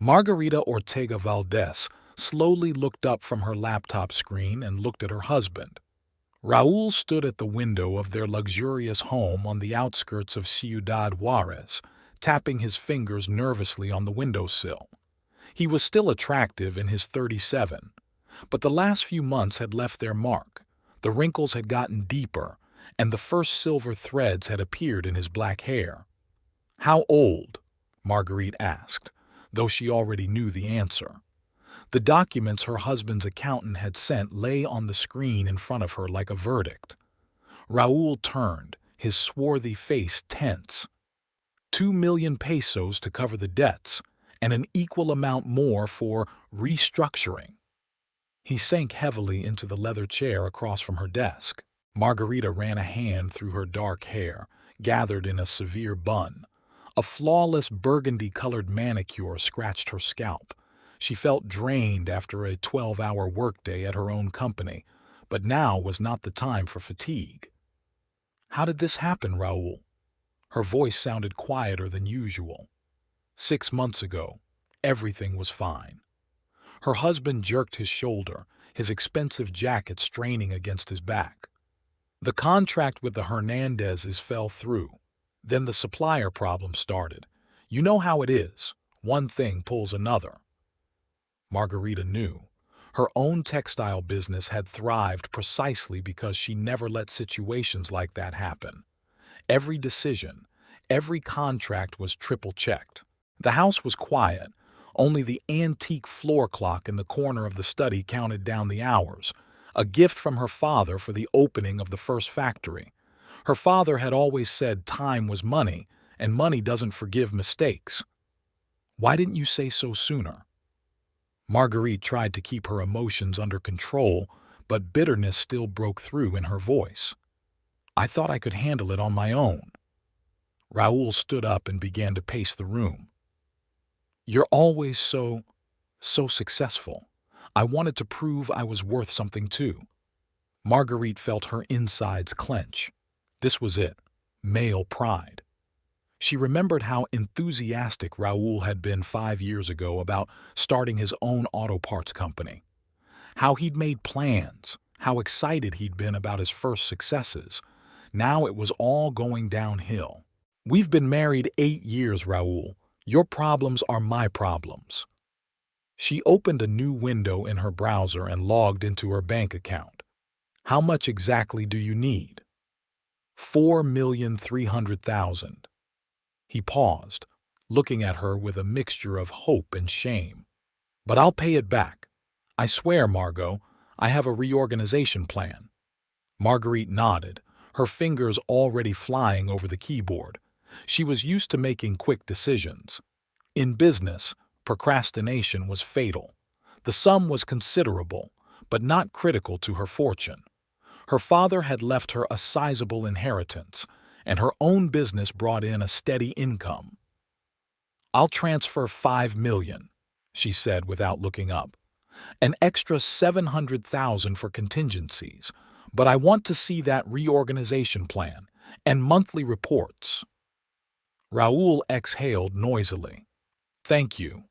Margarita Ortega Valdez slowly looked up from her laptop screen and looked at her husband. Raúl stood at the window of their luxurious home on the outskirts of Ciudad Juarez, tapping his fingers nervously on the windowsill. He was still attractive in his 37, but the last few months had left their mark. The wrinkles had gotten deeper, and the first silver threads had appeared in his black hair. "How old?" Marguerite asked, though she already knew the answer. The documents her husband's accountant had sent lay on the screen in front of her like a verdict. Raúl turned, his swarthy face tense. 2 million pesos to cover the debts, and an equal amount more for restructuring. He sank heavily into the leather chair across from her desk. Margarita ran a hand through her dark hair, gathered in a severe bun. A flawless burgundy-colored manicure scratched her scalp. She felt drained after a 12-hour workday at her own company, but now was not the time for fatigue. "How did this happen, Raúl?" Her voice sounded quieter than usual. 6 months ago, everything was fine." Her husband jerked his shoulder, his expensive jacket straining against his back. "The contract with the Hernandezes fell through. Then the supplier problem started. You know how it is. One thing pulls another." Margarita knew. Her own textile business had thrived precisely because she never let situations like that happen. Every decision, every contract was triple-checked. The house was quiet. Only the antique floor clock in the corner of the study counted down the hours, a gift from her father for the opening of the first factory. Her father had always said time was money, and money doesn't forgive mistakes. "Why didn't you say so sooner?" Marguerite tried to keep her emotions under control, but bitterness still broke through in her voice. "I thought I could handle it on my own." Raúl stood up and began to pace the room. "You're always so successful. I wanted to prove I was worth something too." Marguerite felt her insides clench. This was it, male pride. She remembered how enthusiastic Raúl had been 5 years ago about starting his own auto parts company. How he'd made plans, how excited he'd been about his first successes. Now it was all going downhill. "We've been married 8 years, Raúl. Your problems are my problems." She opened a new window in her browser and logged into her bank account. "How much exactly do you need?" 4,300,000. He paused, looking at her with a mixture of hope and shame. "But I'll pay it back. I swear, Margot, I have a reorganization plan." Marguerite nodded, her fingers already flying over the keyboard. She was used to making quick decisions. In business, procrastination was fatal. The sum was considerable, but not critical to her fortune. Her father had left her a sizable inheritance, and her own business brought in a steady income. "I'll transfer 5 million," she said without looking up. "An extra 700,000 for contingencies, but I want to see that reorganization plan and monthly reports." Raúl exhaled noisily. "Thank you.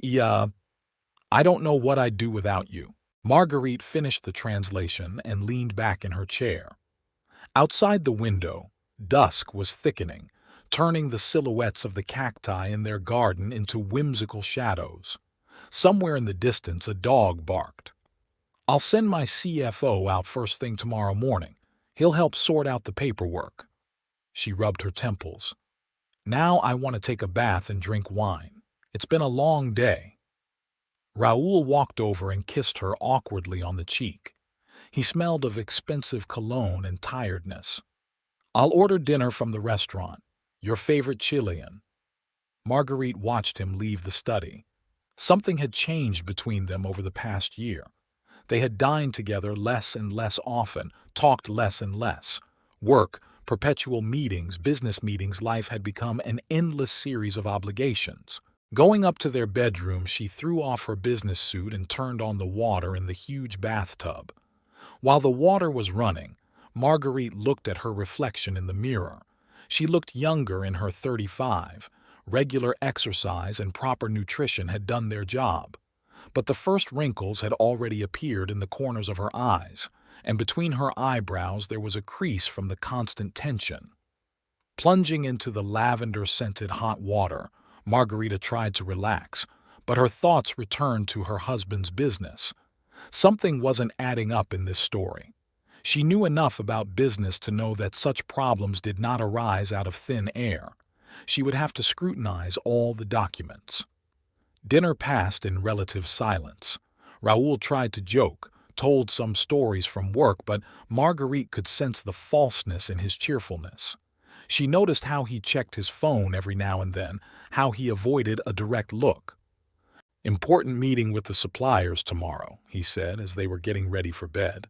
I don't know what I'd do without you." Marguerite finished the translation and leaned back in her chair. Outside the window, dusk was thickening, turning the silhouettes of the cacti in their garden into whimsical shadows. Somewhere in the distance, a dog barked. "I'll send my CFO out first thing tomorrow morning. He'll help sort out the paperwork." She rubbed her temples. "Now I want to take a bath and drink wine. It's been a long day." Raúl walked over and kissed her awkwardly on the cheek. He smelled of expensive cologne and tiredness. "I'll order dinner from the restaurant. Your favorite Chilean." Marguerite watched him leave the study. Something had changed between them over the past year. They had dined together less and less often, talked less and less. Work, perpetual meetings, business meetings, life had become an endless series of obligations. Going up to their bedroom, she threw off her business suit and turned on the water in the huge bathtub. While the water was running, Marguerite looked at her reflection in the mirror. She looked younger in her 35, Regular exercise and proper nutrition had done their job. But the first wrinkles had already appeared in the corners of her eyes, and between her eyebrows there was a crease from the constant tension. Plunging into the lavender-scented hot water, Margarita tried to relax, but her thoughts returned to her husband's business. Something wasn't adding up in this story. She knew enough about business to know that such problems did not arise out of thin air. She would have to scrutinize all the documents. Dinner passed in relative silence. Raoul tried to joke, told some stories from work, but Marguerite could sense the falseness in his cheerfulness. She noticed how he checked his phone every now and then, how he avoided a direct look. "Important meeting with the suppliers tomorrow," he said as they were getting ready for bed.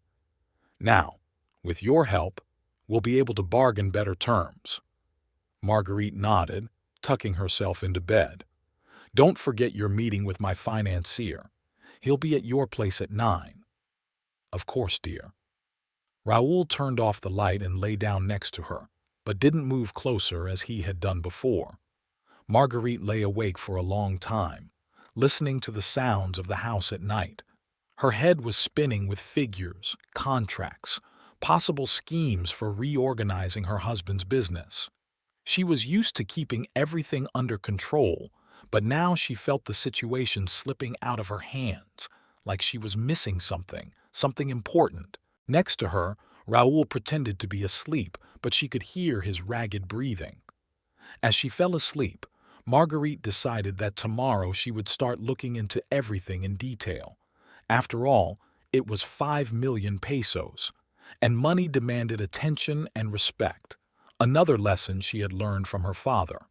"Now, with your help, we'll be able to bargain better terms." Marguerite nodded, tucking herself into bed. "Don't forget your meeting with my financier. He'll be at your place at 9. "Of course, dear." Raoul turned off the light and lay down next to her, but didn't move closer as he had done before. Marguerite lay awake for a long time, listening to the sounds of the house at night. Her head was spinning with figures, contracts, possible schemes for reorganizing her husband's business. She was used to keeping everything under control, but now she felt the situation slipping out of her hands, like she was missing something important. Next to her, Raoul pretended to be asleep, but she could hear his ragged breathing. As she fell asleep, Marguerite decided that tomorrow she would start looking into everything in detail. After all, it was 5 million pesos, and money demanded attention and respect, another lesson she had learned from her father.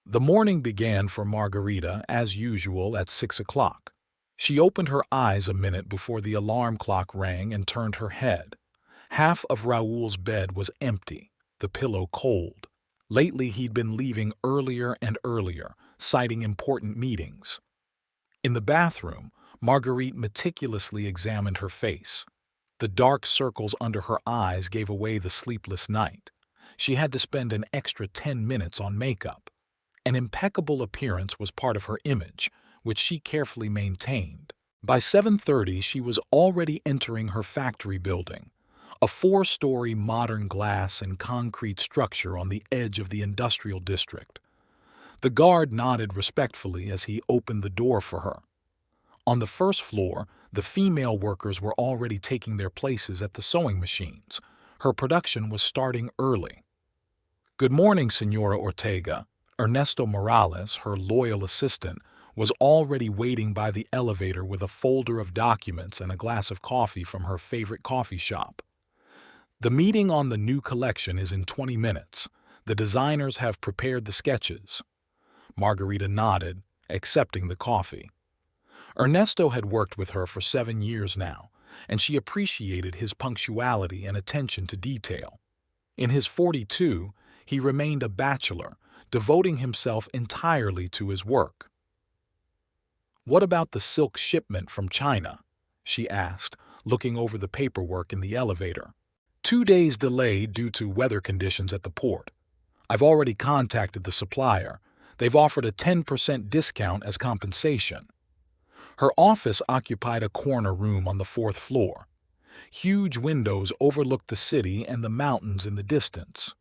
The morning began for Margarita, as usual, at 6 o'clock. She opened her eyes a minute before the alarm clock rang and turned her head. Half of Raoul's bed was empty, the pillow cold. Lately he'd been leaving earlier and earlier, citing important meetings. In the bathroom, Marguerite meticulously examined her face. The dark circles under her eyes gave away the sleepless night. She had to spend an extra 10 minutes on makeup. An impeccable appearance was part of her image, which she carefully maintained. By 7:30 she was already entering her factory building, a 4-story modern glass and concrete structure on the edge of the industrial district. The guard nodded respectfully as he opened the door for her. On the first floor, the female workers were already taking their places at the sewing machines. Her production was starting early. "Good morning, Senora Ortega." Ernesto Morales, her loyal assistant, was already waiting by the elevator with a folder of documents and a glass of coffee from her favorite coffee shop. "The meeting on the new collection is in 20 minutes. The designers have prepared the sketches." Margarita nodded, accepting the coffee. Ernesto had worked with her for 7 years now, and she appreciated his punctuality and attention to detail. In his 42, he remained a bachelor, devoting himself entirely to his work. "What about the silk shipment from China?" she asked, looking over the paperwork in the elevator. 2 days delayed due to weather conditions at the port. I've already contacted the supplier. They've offered a 10% discount as compensation." Her office occupied a corner room on the 4th floor. Huge windows overlooked the city and the mountains in the distance.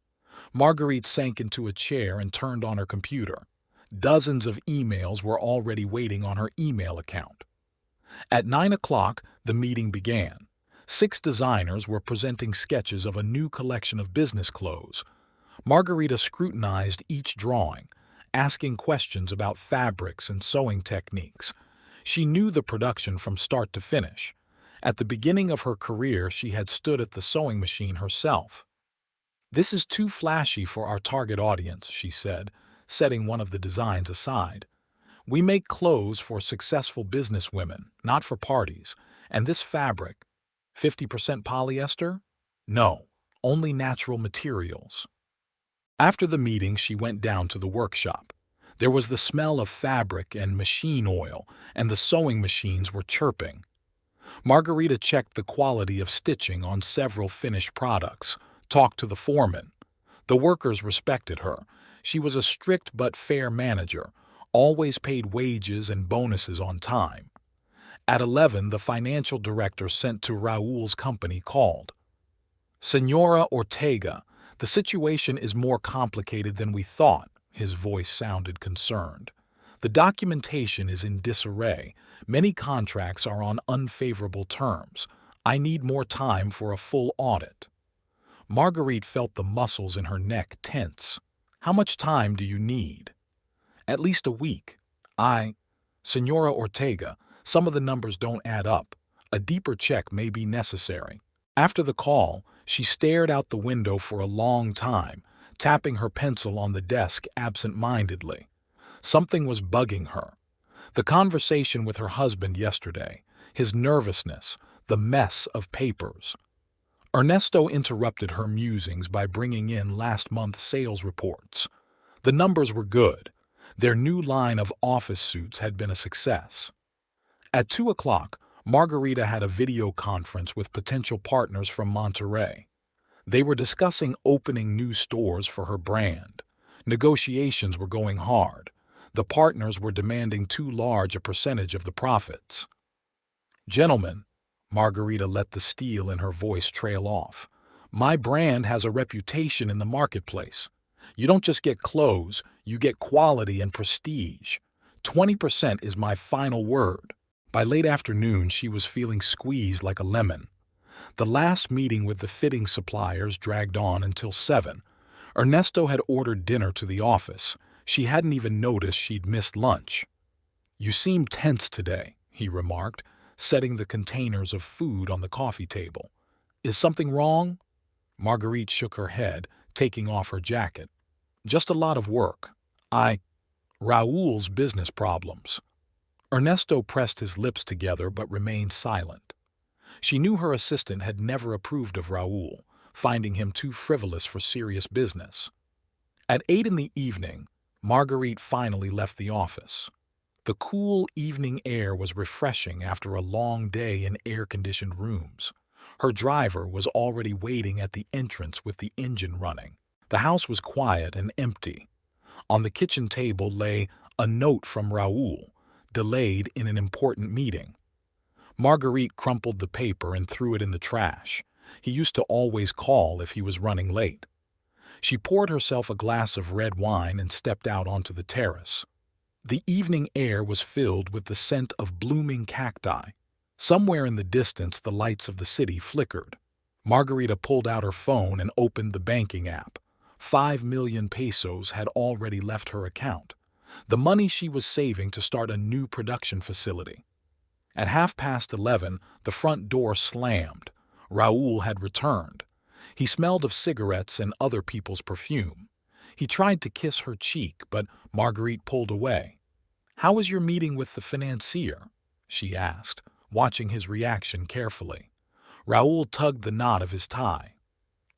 Marguerite sank into a chair and turned on her computer. Dozens of emails were already waiting on her email account. At 9 o'clock, the meeting began. 6 designers were presenting sketches of a new collection of business clothes. Margarita scrutinized each drawing, asking questions about fabrics and sewing techniques. She knew the production from start to finish. At the beginning of her career, she had stood at the sewing machine herself. "This is too flashy for our target audience," she said, setting one of the designs aside. "We make clothes for successful businesswomen, not for parties. And this fabric, 50% polyester? No, only natural materials." After the meeting, she went down to the workshop. There was the smell of fabric and machine oil, and the sewing machines were chirping. Margarita checked the quality of stitching on several finished products, talked to the foreman. The workers respected her. She was a strict but fair manager, always paid wages and bonuses on time. At 11, the financial director sent to Raul's company called. "Senora Ortega, the situation is more complicated than we thought." His voice sounded concerned. "The documentation is in disarray. Many contracts are on unfavorable terms. I need more time for a full audit." Marguerite felt the muscles in her neck tense. "How much time do you need?" "At least a week." Senora Ortega, some of the numbers don't add up. A deeper check may be necessary." After the call, she stared out the window for a long time, tapping her pencil on the desk absent-mindedly. Something was bugging her. The conversation with her husband yesterday, his nervousness, the mess of papers. Ernesto interrupted her musings by bringing in last month's sales reports. The numbers were good. Their new line of office suits had been a success. At 2 o'clock, Margarita had a video conference with potential partners from Monterrey. They were discussing opening new stores for her brand. Negotiations were going hard. The partners were demanding too large a percentage of the profits. "Gentlemen," Margarita let the steel in her voice trail off, "my brand has a reputation in the marketplace. You don't just get clothes, you get quality and prestige. 20% is my final word." By late afternoon, she was feeling squeezed like a lemon. The last meeting with the fitting suppliers dragged on until 7. Ernesto had ordered dinner to the office. She hadn't even noticed she'd missed lunch. "You seem tense today," he remarked, setting the containers of food on the coffee table. "Is something wrong?" Marguerite shook her head, taking off her jacket. "Just a lot of work. Raul's business problems." Ernesto pressed his lips together but remained silent. She knew her assistant had never approved of Raul, finding him too frivolous for serious business. At 8 in the evening, Marguerite finally left the office. The cool evening air was refreshing after a long day in air-conditioned rooms. Her driver was already waiting at the entrance with the engine running. The house was quiet and empty. On the kitchen table lay a note from Raul, delayed in an important meeting. Marguerite crumpled the paper and threw it in the trash. He used to always call if he was running late. She poured herself a glass of red wine and stepped out onto the terrace. The evening air was filled with the scent of blooming cacti. Somewhere in the distance, the lights of the city flickered. Margarita pulled out her phone and opened the banking app. 5 million pesos had already left her account, the money she was saving to start a new production facility. At 11:30, the front door slammed. Raul had returned. He smelled of cigarettes and other people's perfume. He tried to kiss her cheek, but Marguerite pulled away. "How was your meeting with the financier?" she asked, watching his reaction carefully. Raul tugged the knot of his tie.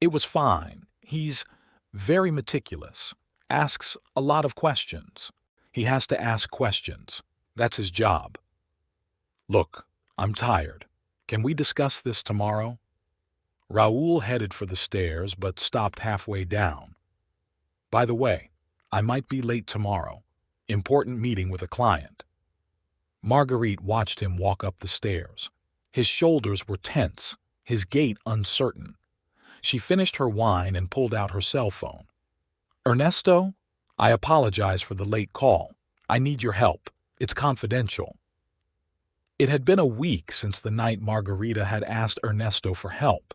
"It was fine. He's very meticulous. Asks a lot of questions. He has to ask questions. That's his job." "Look, I'm tired. Can we discuss this tomorrow?" Raul headed for the stairs but stopped halfway down. "By the way, I might be late tomorrow. Important meeting with a client." Marguerite watched him walk up the stairs. His shoulders were tense, his gait uncertain. She finished her wine and pulled out her cell phone. "Ernesto, I apologize for the late call. I need your help. It's confidential." It had been a week since the night Margarita had asked Ernesto for help.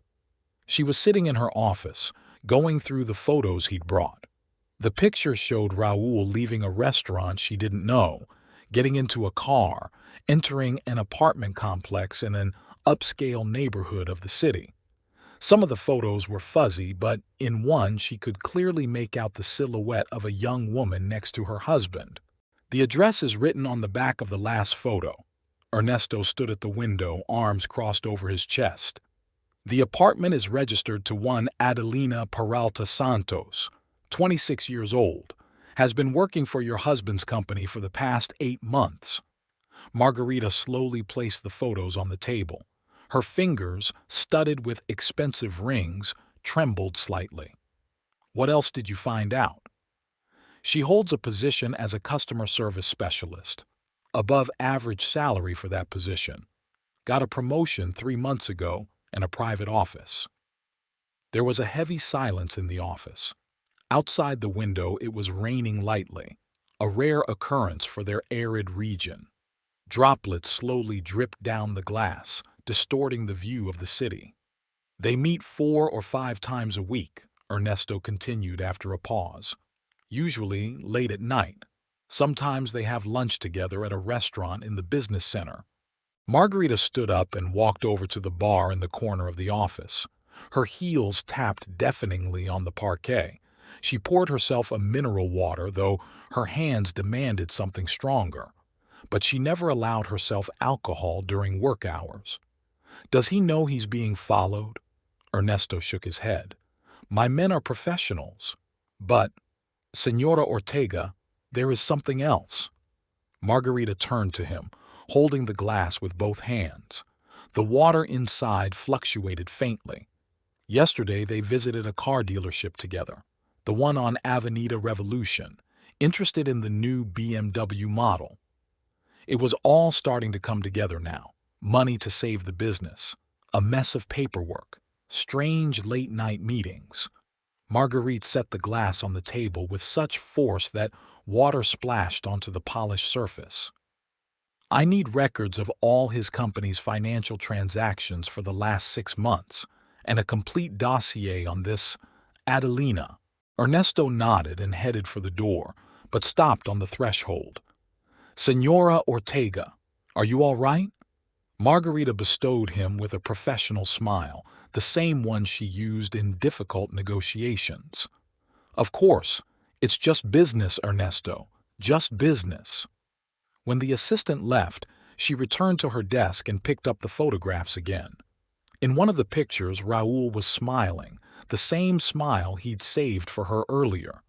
She was sitting in her office, going through the photos he'd brought. The pictures showed Raul leaving a restaurant she didn't know, getting into a car, entering an apartment complex in an upscale neighborhood of the city. Some of the photos were fuzzy, but in one she could clearly make out the silhouette of a young woman next to her husband. The address is written on the back of the last photo. Ernesto stood at the window, arms crossed over his chest. "The apartment is registered to one Adelina Peralta Santos, 26 years old, has been working for your husband's company for the past 8 months. Margarita slowly placed the photos on the table. Her fingers, studded with expensive rings, trembled slightly. "What else did you find out?" She holds a position as a customer service specialist. Above average salary for that position. Got a promotion 3 months ago and a private office. There was a heavy silence in the office. Outside the window, it was raining lightly, a rare occurrence for their arid region. Droplets slowly dripped down the glass, distorting the view of the city. They meet 4 or 5 times a week, Ernesto continued after a pause. Usually late at night. Sometimes they have lunch together at a restaurant in the business center. Margarita stood up and walked over to the bar in the corner of the office. Her heels tapped deafeningly on the parquet. She poured herself a mineral water, though her hands demanded something stronger. But she never allowed herself alcohol during work hours. Does he know he's being followed? Ernesto shook his head. My men are professionals. But, Senora Ortega, there is something else. Margarita turned to him, holding the glass with both hands. The water inside fluctuated faintly. Yesterday they visited a car dealership together, the one on Avenida Revolution, interested in the new BMW model. It was all starting to come together now. Money to save the business, a mess of paperwork, strange late-night meetings. Marguerite set the glass on the table with such force that water splashed onto the polished surface. I need records of all his company's financial transactions for the last 6 months, and a complete dossier on this Adelina. Ernesto nodded and headed for the door, but stopped on the threshold. Senora Ortega, are you all right? Margarita bestowed him with a professional smile, the same one she used in difficult negotiations. Of course, it's just business, Ernesto, just business. When the assistant left, she returned to her desk and picked up the photographs again. In one of the pictures, Raúl was smiling, the same smile he'd saved for her earlier.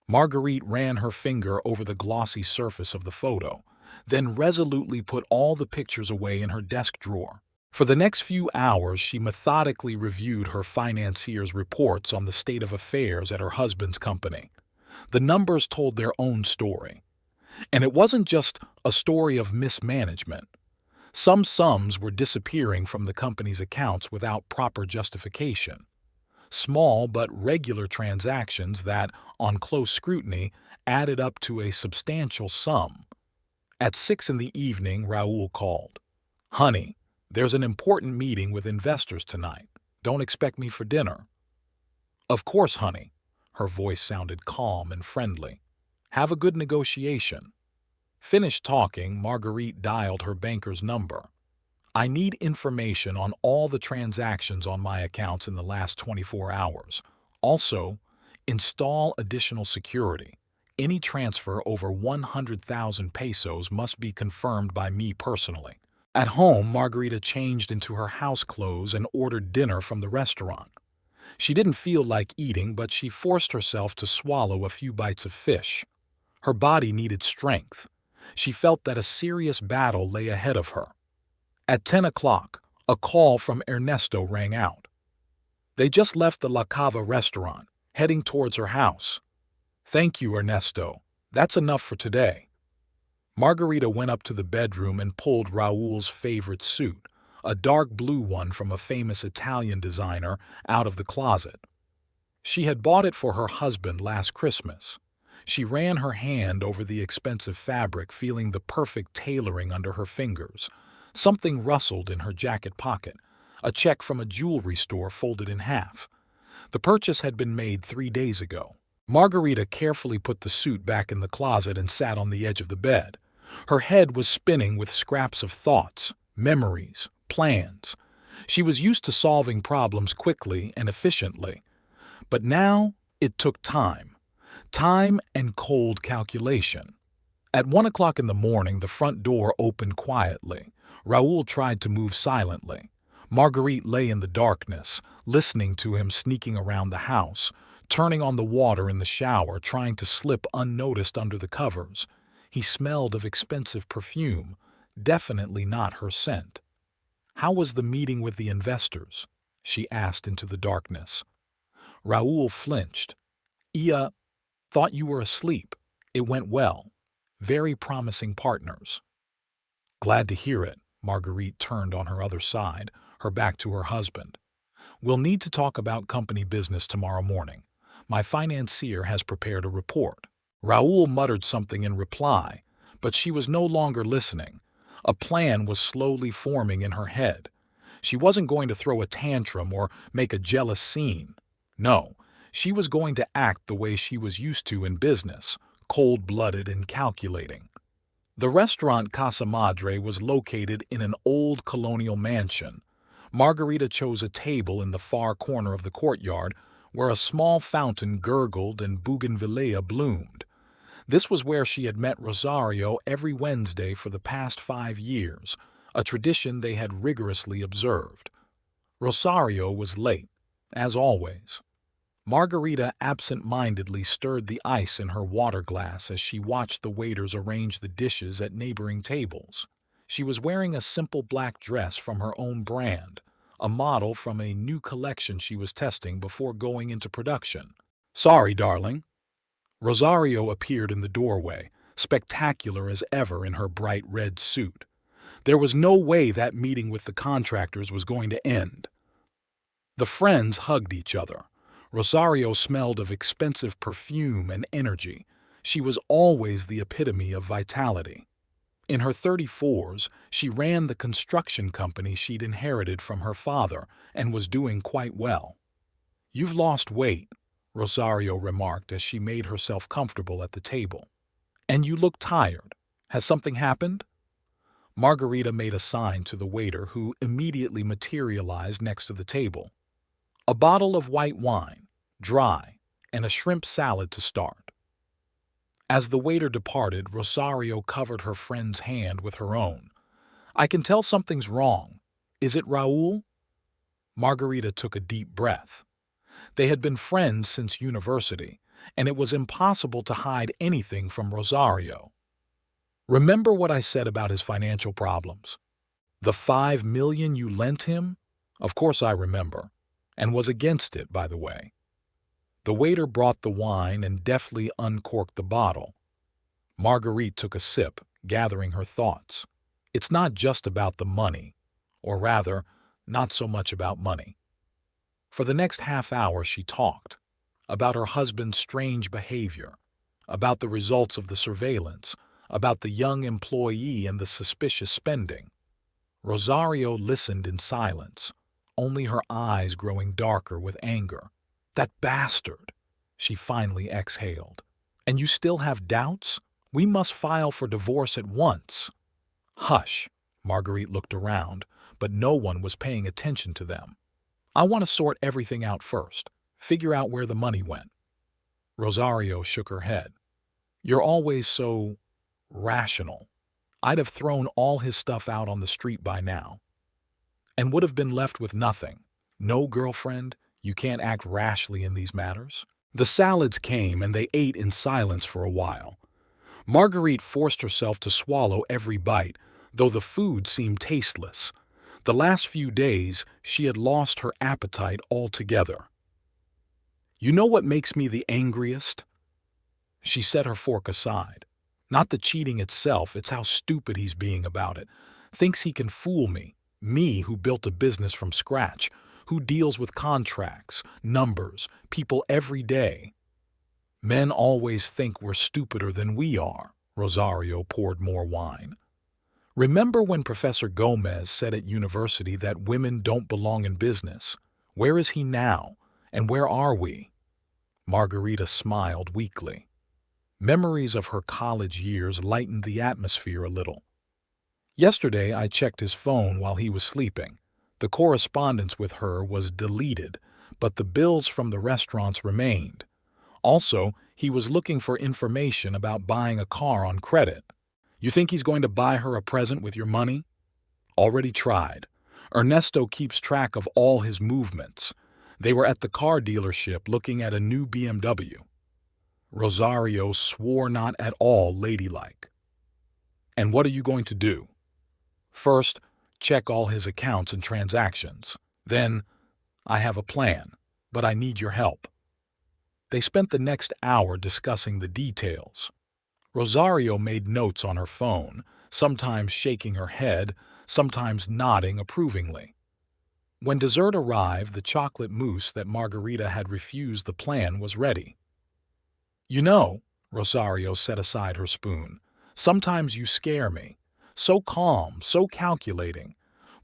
Marguerite ran her finger over the glossy surface of the photo, then resolutely put all the pictures away in her desk drawer. For the next few hours, she methodically reviewed her financier's reports on the state of affairs at her husband's company. The numbers told their own story. And it wasn't just a story of mismanagement. Some sums were disappearing from the company's accounts without proper justification. Small but regular transactions that, on close scrutiny, added up to a substantial sum. At 6 p.m, Raúl called. Honey, there's an important meeting with investors tonight. Don't expect me for dinner. Of course, honey. Her voice sounded calm and friendly. Have a good negotiation. Finished talking, Marguerite dialed her banker's number. I need information on all the transactions on my accounts in the last 24 hours. Also, install additional security. Any transfer over 100,000 pesos must be confirmed by me personally. At home, Margarita changed into her house clothes and ordered dinner from the restaurant. She didn't feel like eating, but she forced herself to swallow a few bites of fish. Her body needed strength. She felt that a serious battle lay ahead of her. At 10 o'clock, a call from Ernesto rang out. They just left the La Cava restaurant, heading towards her house. Thank you, Ernesto. That's enough for today. Margarita went up to the bedroom and pulled Raúl's favorite suit, a dark blue one from a famous Italian designer, out of the closet. She had bought it for her husband last Christmas. She ran her hand over the expensive fabric, feeling the perfect tailoring under her fingers. Something rustled in her jacket pocket, a check from a jewelry store folded in half. The purchase had been made 3 days ago. Margarita carefully put the suit back in the closet and sat on the edge of the bed. Her head was spinning with scraps of thoughts, memories, plans. She was used to solving problems quickly and efficiently. But now it took time. Time and cold calculation. At 1 o'clock in the morning, the front door opened quietly. Raúl tried to move silently. Marguerite lay in the darkness, listening to him sneaking around the house, turning on the water in the shower, trying to slip unnoticed under the covers. He smelled of expensive perfume, definitely not her scent. How was the meeting with the investors? She asked into the darkness. Raúl flinched. Thought you were asleep. It went well. Very promising partners. Glad to hear it. Marguerite turned on her other side, her back to her husband. We'll need to talk about company business tomorrow morning. My financier has prepared a report. Raoul muttered something in reply, but she was no longer listening. A plan was slowly forming in her head. She wasn't going to throw a tantrum or make a jealous scene. No, she was going to act the way she was used to in business, cold-blooded and calculating. The restaurant Casa Madre was located in an old colonial mansion. Margarita chose a table in the far corner of the courtyard where a small fountain gurgled and bougainvillea bloomed. This was where she had met Rosario every Wednesday for the past 5 years, a tradition they had rigorously observed. Rosario was late, as always. Margarita absent-mindedly stirred the ice in her water glass as she watched the waiters arrange the dishes at neighboring tables. She was wearing a simple black dress from her own brand, a model from a new collection she was testing before going into production. "Sorry, darling." Rosario appeared in the doorway, spectacular as ever in her bright red suit. There was no way that meeting with the contractors was going to end. The friends hugged each other. Rosario smelled of expensive perfume and energy. She was always the epitome of vitality. In her 34s, she ran the construction company she'd inherited from her father and was doing quite well. "You've lost weight," Rosario remarked as she made herself comfortable at the table. "And you look tired. Has something happened?" Margarita made a sign to the waiter, who immediately materialized next to the table. "A bottle of white wine, dry, and a shrimp salad to start." As the waiter departed, Rosario covered her friend's hand with her own. "I can tell something's wrong. Is it Raoul?" Margarita took a deep breath. They had been friends since university, and it was impossible to hide anything from Rosario. "Remember what I said about his financial problems? The 5 million you lent him? Of course I remember, and was against it, by the way." The waiter brought the wine and deftly uncorked the bottle. Marguerite took a sip, gathering her thoughts. It's not just about the money, or rather, not so much about money. For the next half hour she talked, about her husband's strange behavior, about the results of the surveillance, about the young employee and the suspicious spending. Rosario listened in silence, only her eyes growing darker with anger. "That bastard!" she finally exhaled. "And you still have doubts? We must file for divorce at once." "Hush." Marguerite looked around, but no one was paying attention to them. "I want to sort everything out first, figure out where the money went." Rosario shook her head. "You're always so rational. I'd have thrown all his stuff out on the street by now, and would have been left with nothing. No girlfriend. You can't act rashly in these matters." The salads came, and they ate in silence for a while. Marguerite forced herself to swallow every bite, though the food seemed tasteless. The last few days, she had lost her appetite altogether. "You know what makes me the angriest?" She set her fork aside. "Not the cheating itself, it's how stupid he's being about it. Thinks he can fool me who built a business from scratch, who deals with contracts, numbers, people every day. Men always think we're stupider than we are." Rosario poured more wine. "Remember when Professor Gomez said at university that women don't belong in business? Where is he now? And where are we?" Margarita smiled weakly. Memories of her college years lightened the atmosphere a little. "Yesterday I checked his phone while he was sleeping. The correspondence with her was deleted, but the bills from the restaurants remained. Also, he was looking for information about buying a car on credit. You think he's going to buy her a present with your money?" "Already tried. Ernesto keeps track of all his movements. They were at the car dealership looking at a new BMW. Rosario swore not at all ladylike. "And what are you going to do?" "First, check all his accounts and transactions. Then, I have a plan, but I need your help." They spent the next hour discussing the details. Rosario made notes on her phone, sometimes shaking her head, sometimes nodding approvingly. When dessert arrived, the chocolate mousse that Margarita had refused the plan was ready. "You know," Rosario set aside her spoon, "sometimes you scare me. So calm, so calculating.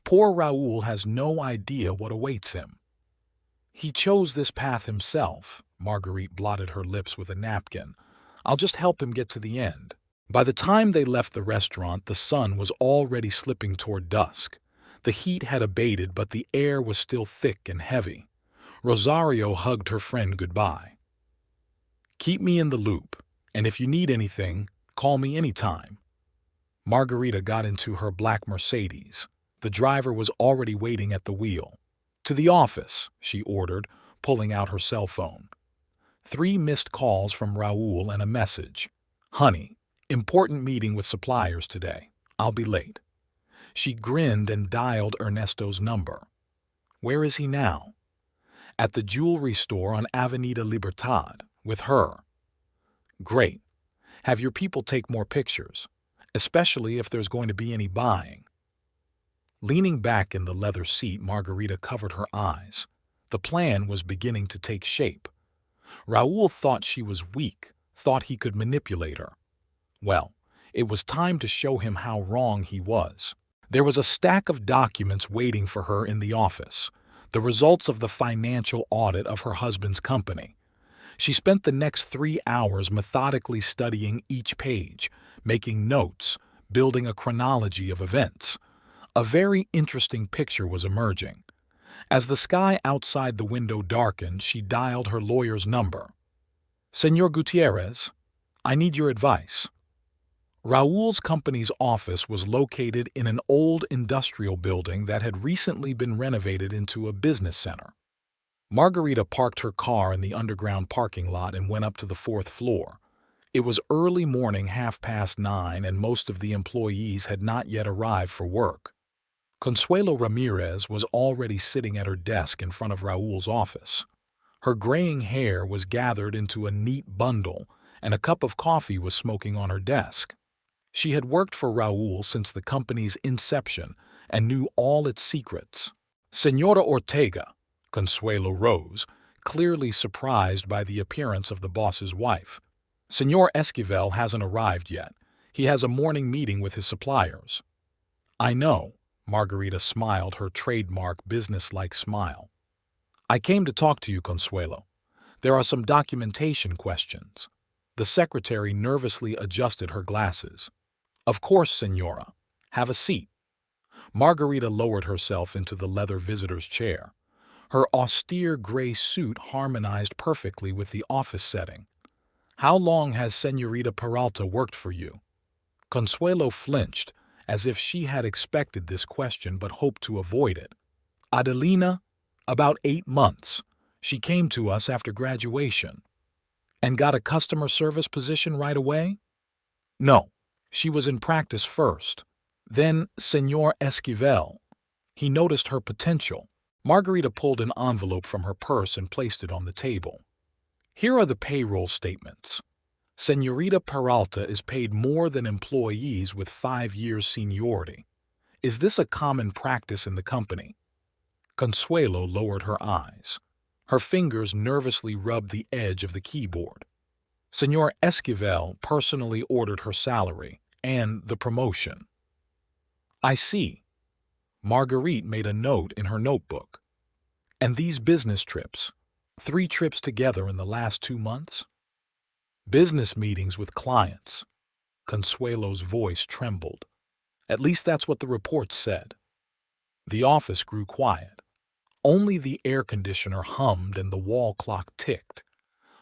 Poor Raoul has no idea what awaits him." "He chose this path himself." Marguerite blotted her lips with a napkin. "I'll just help him get to the end." By the time they left the restaurant, the sun was already slipping toward dusk. The heat had abated, but the air was still thick and heavy. Rosario hugged her friend goodbye. "Keep me in the loop, and if you need anything, call me anytime." Margarita got into her black Mercedes. The driver was already waiting at the wheel. "To the office," she ordered, pulling out her cell phone. 3 missed calls from Raoul and a message. "Honey, important meeting with suppliers today. I'll be late." She grinned and dialed Ernesto's number. Where is he now? "At the jewelry store on Avenida Libertad, with her." "Great. Have your people take more pictures, especially if there's going to be any buying." Leaning back in the leather seat, Margarita covered her eyes. The plan was beginning to take shape. Raoul thought she was weak, thought he could manipulate her. Well, it was time to show him how wrong he was. There was a stack of documents waiting for her in the office, the results of the financial audit of her husband's company. She spent the next 3 hours methodically studying each page, making notes, building a chronology of events. A very interesting picture was emerging. As the sky outside the window darkened, she dialed her lawyer's number. "Señor Gutierrez, I need your advice." Raoul's company's office was located in an old industrial building that had recently been renovated into a business center. Margarita parked her car in the underground parking lot and went up to the 4th floor. It was early morning, 9:30, and most of the employees had not yet arrived for work. Consuelo Ramirez was already sitting at her desk in front of Raoul's office. Her graying hair was gathered into a neat bundle, and a cup of coffee was smoking on her desk. She had worked for Raoul since the company's inception and knew all its secrets. "Señora Ortega," Consuelo rose, clearly surprised by the appearance of the boss's wife. "Señor Esquivel hasn't arrived yet. He has a morning meeting with his suppliers." "I know." Margarita smiled her trademark business-like smile. "I came to talk to you, Consuelo. There are some documentation questions." The secretary nervously adjusted her glasses. "Of course, señora. Have a seat." Margarita lowered herself into the leather visitor's chair. Her austere gray suit harmonized perfectly with the office setting. "How long has Señorita Peralta worked for you?" Consuelo flinched, as if she had expected this question but hoped to avoid it. "Adelina, about 8 months. She came to us after graduation." "And got a customer service position right away?" "No. She was in practice first. Then Señor Esquivel. He noticed her potential." Margarita pulled an envelope from her purse and placed it on the table. "Here are the payroll statements. Señorita Peralta is paid more than employees with 5 years seniority. Is this a common practice in the company?" Consuelo lowered her eyes. Her fingers nervously rubbed the edge of the keyboard. "Señor Esquivel personally ordered her salary and the promotion." "I see." Marguerite made a note in her notebook. "And these business trips? 3 trips together in the last 2 months?" "Business meetings with clients." Consuelo's voice trembled. "At least that's what the reports said." The office grew quiet. Only the air conditioner hummed and the wall clock ticked.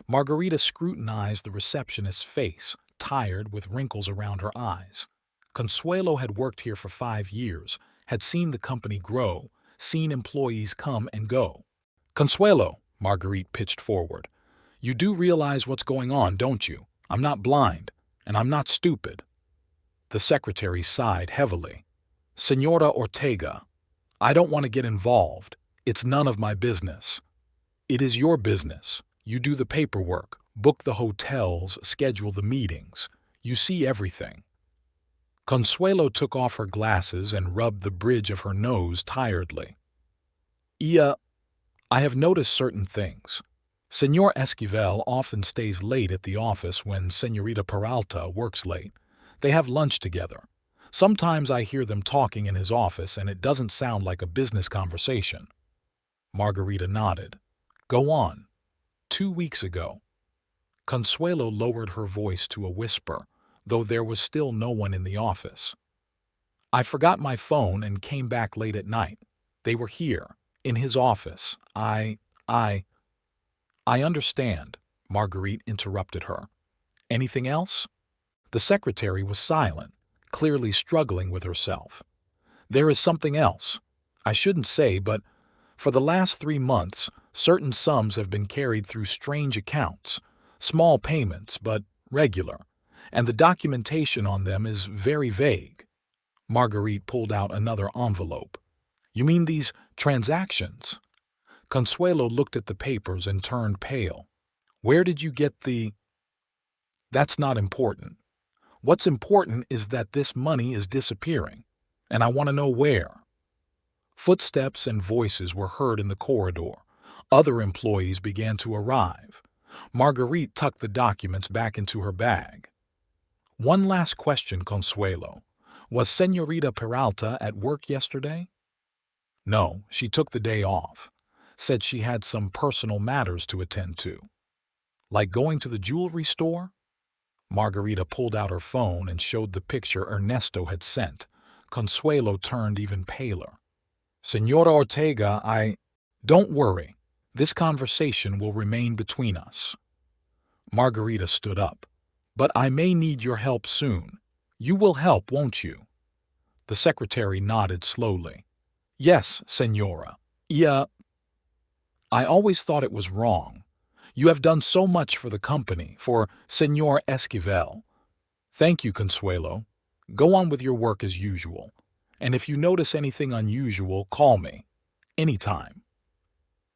Margarita scrutinized the receptionist's face, tired, with wrinkles around her eyes. Consuelo had worked here for 5 years, had seen the company grow, seen employees come and go. "Consuelo," Marguerite pitched forward, "you do realize what's going on, don't you? I'm not blind, and I'm not stupid." The secretary sighed heavily. "Señora Ortega, I don't want to get involved. It's none of my business." "It is your business. You do the paperwork, book the hotels, schedule the meetings. You see everything." Consuelo took off her glasses and rubbed the bridge of her nose tiredly. "I have noticed certain things. Señor Esquivel often stays late at the office when Señorita Peralta works late. They have lunch together. Sometimes I hear them talking in his office and it doesn't sound like a business conversation." Margarita nodded. "Go on." 2 weeks ago." Consuelo lowered her voice to a whisper, though there was still no one in the office. "I forgot my phone and came back late at night. They were here, in his office. I understand," Marguerite interrupted her. "Anything else?" The secretary was silent, clearly struggling with herself. "There is something else. I shouldn't say, but for the last 3 months, certain sums have been carried through strange accounts, small payments, but regular, and the documentation on them is very vague." Marguerite pulled out another envelope. "You mean these transactions?" Consuelo looked at the papers and turned pale. "Where did you get the—" "That's not important. What's important is that this money is disappearing, and I want to know where." Footsteps and voices were heard in the corridor. Other employees began to arrive. Marguerite tucked the documents back into her bag. "One last question, Consuelo. Was Señorita Peralta at work yesterday?" "No, she took the day off. Said she had some personal matters to attend to." "Like going to the jewelry store?" Margarita pulled out her phone and showed the picture Ernesto had sent. Consuelo turned even paler. "Señora Ortega, Don't worry. This conversation will remain between us." Margarita stood up. "But I may need your help soon. You will help, won't you?" The secretary nodded slowly. "Yes, señora. I always thought it was wrong. You have done so much for the company, for Señor Esquivel." "Thank you, Consuelo. Go on with your work as usual. And if you notice anything unusual, call me. Anytime."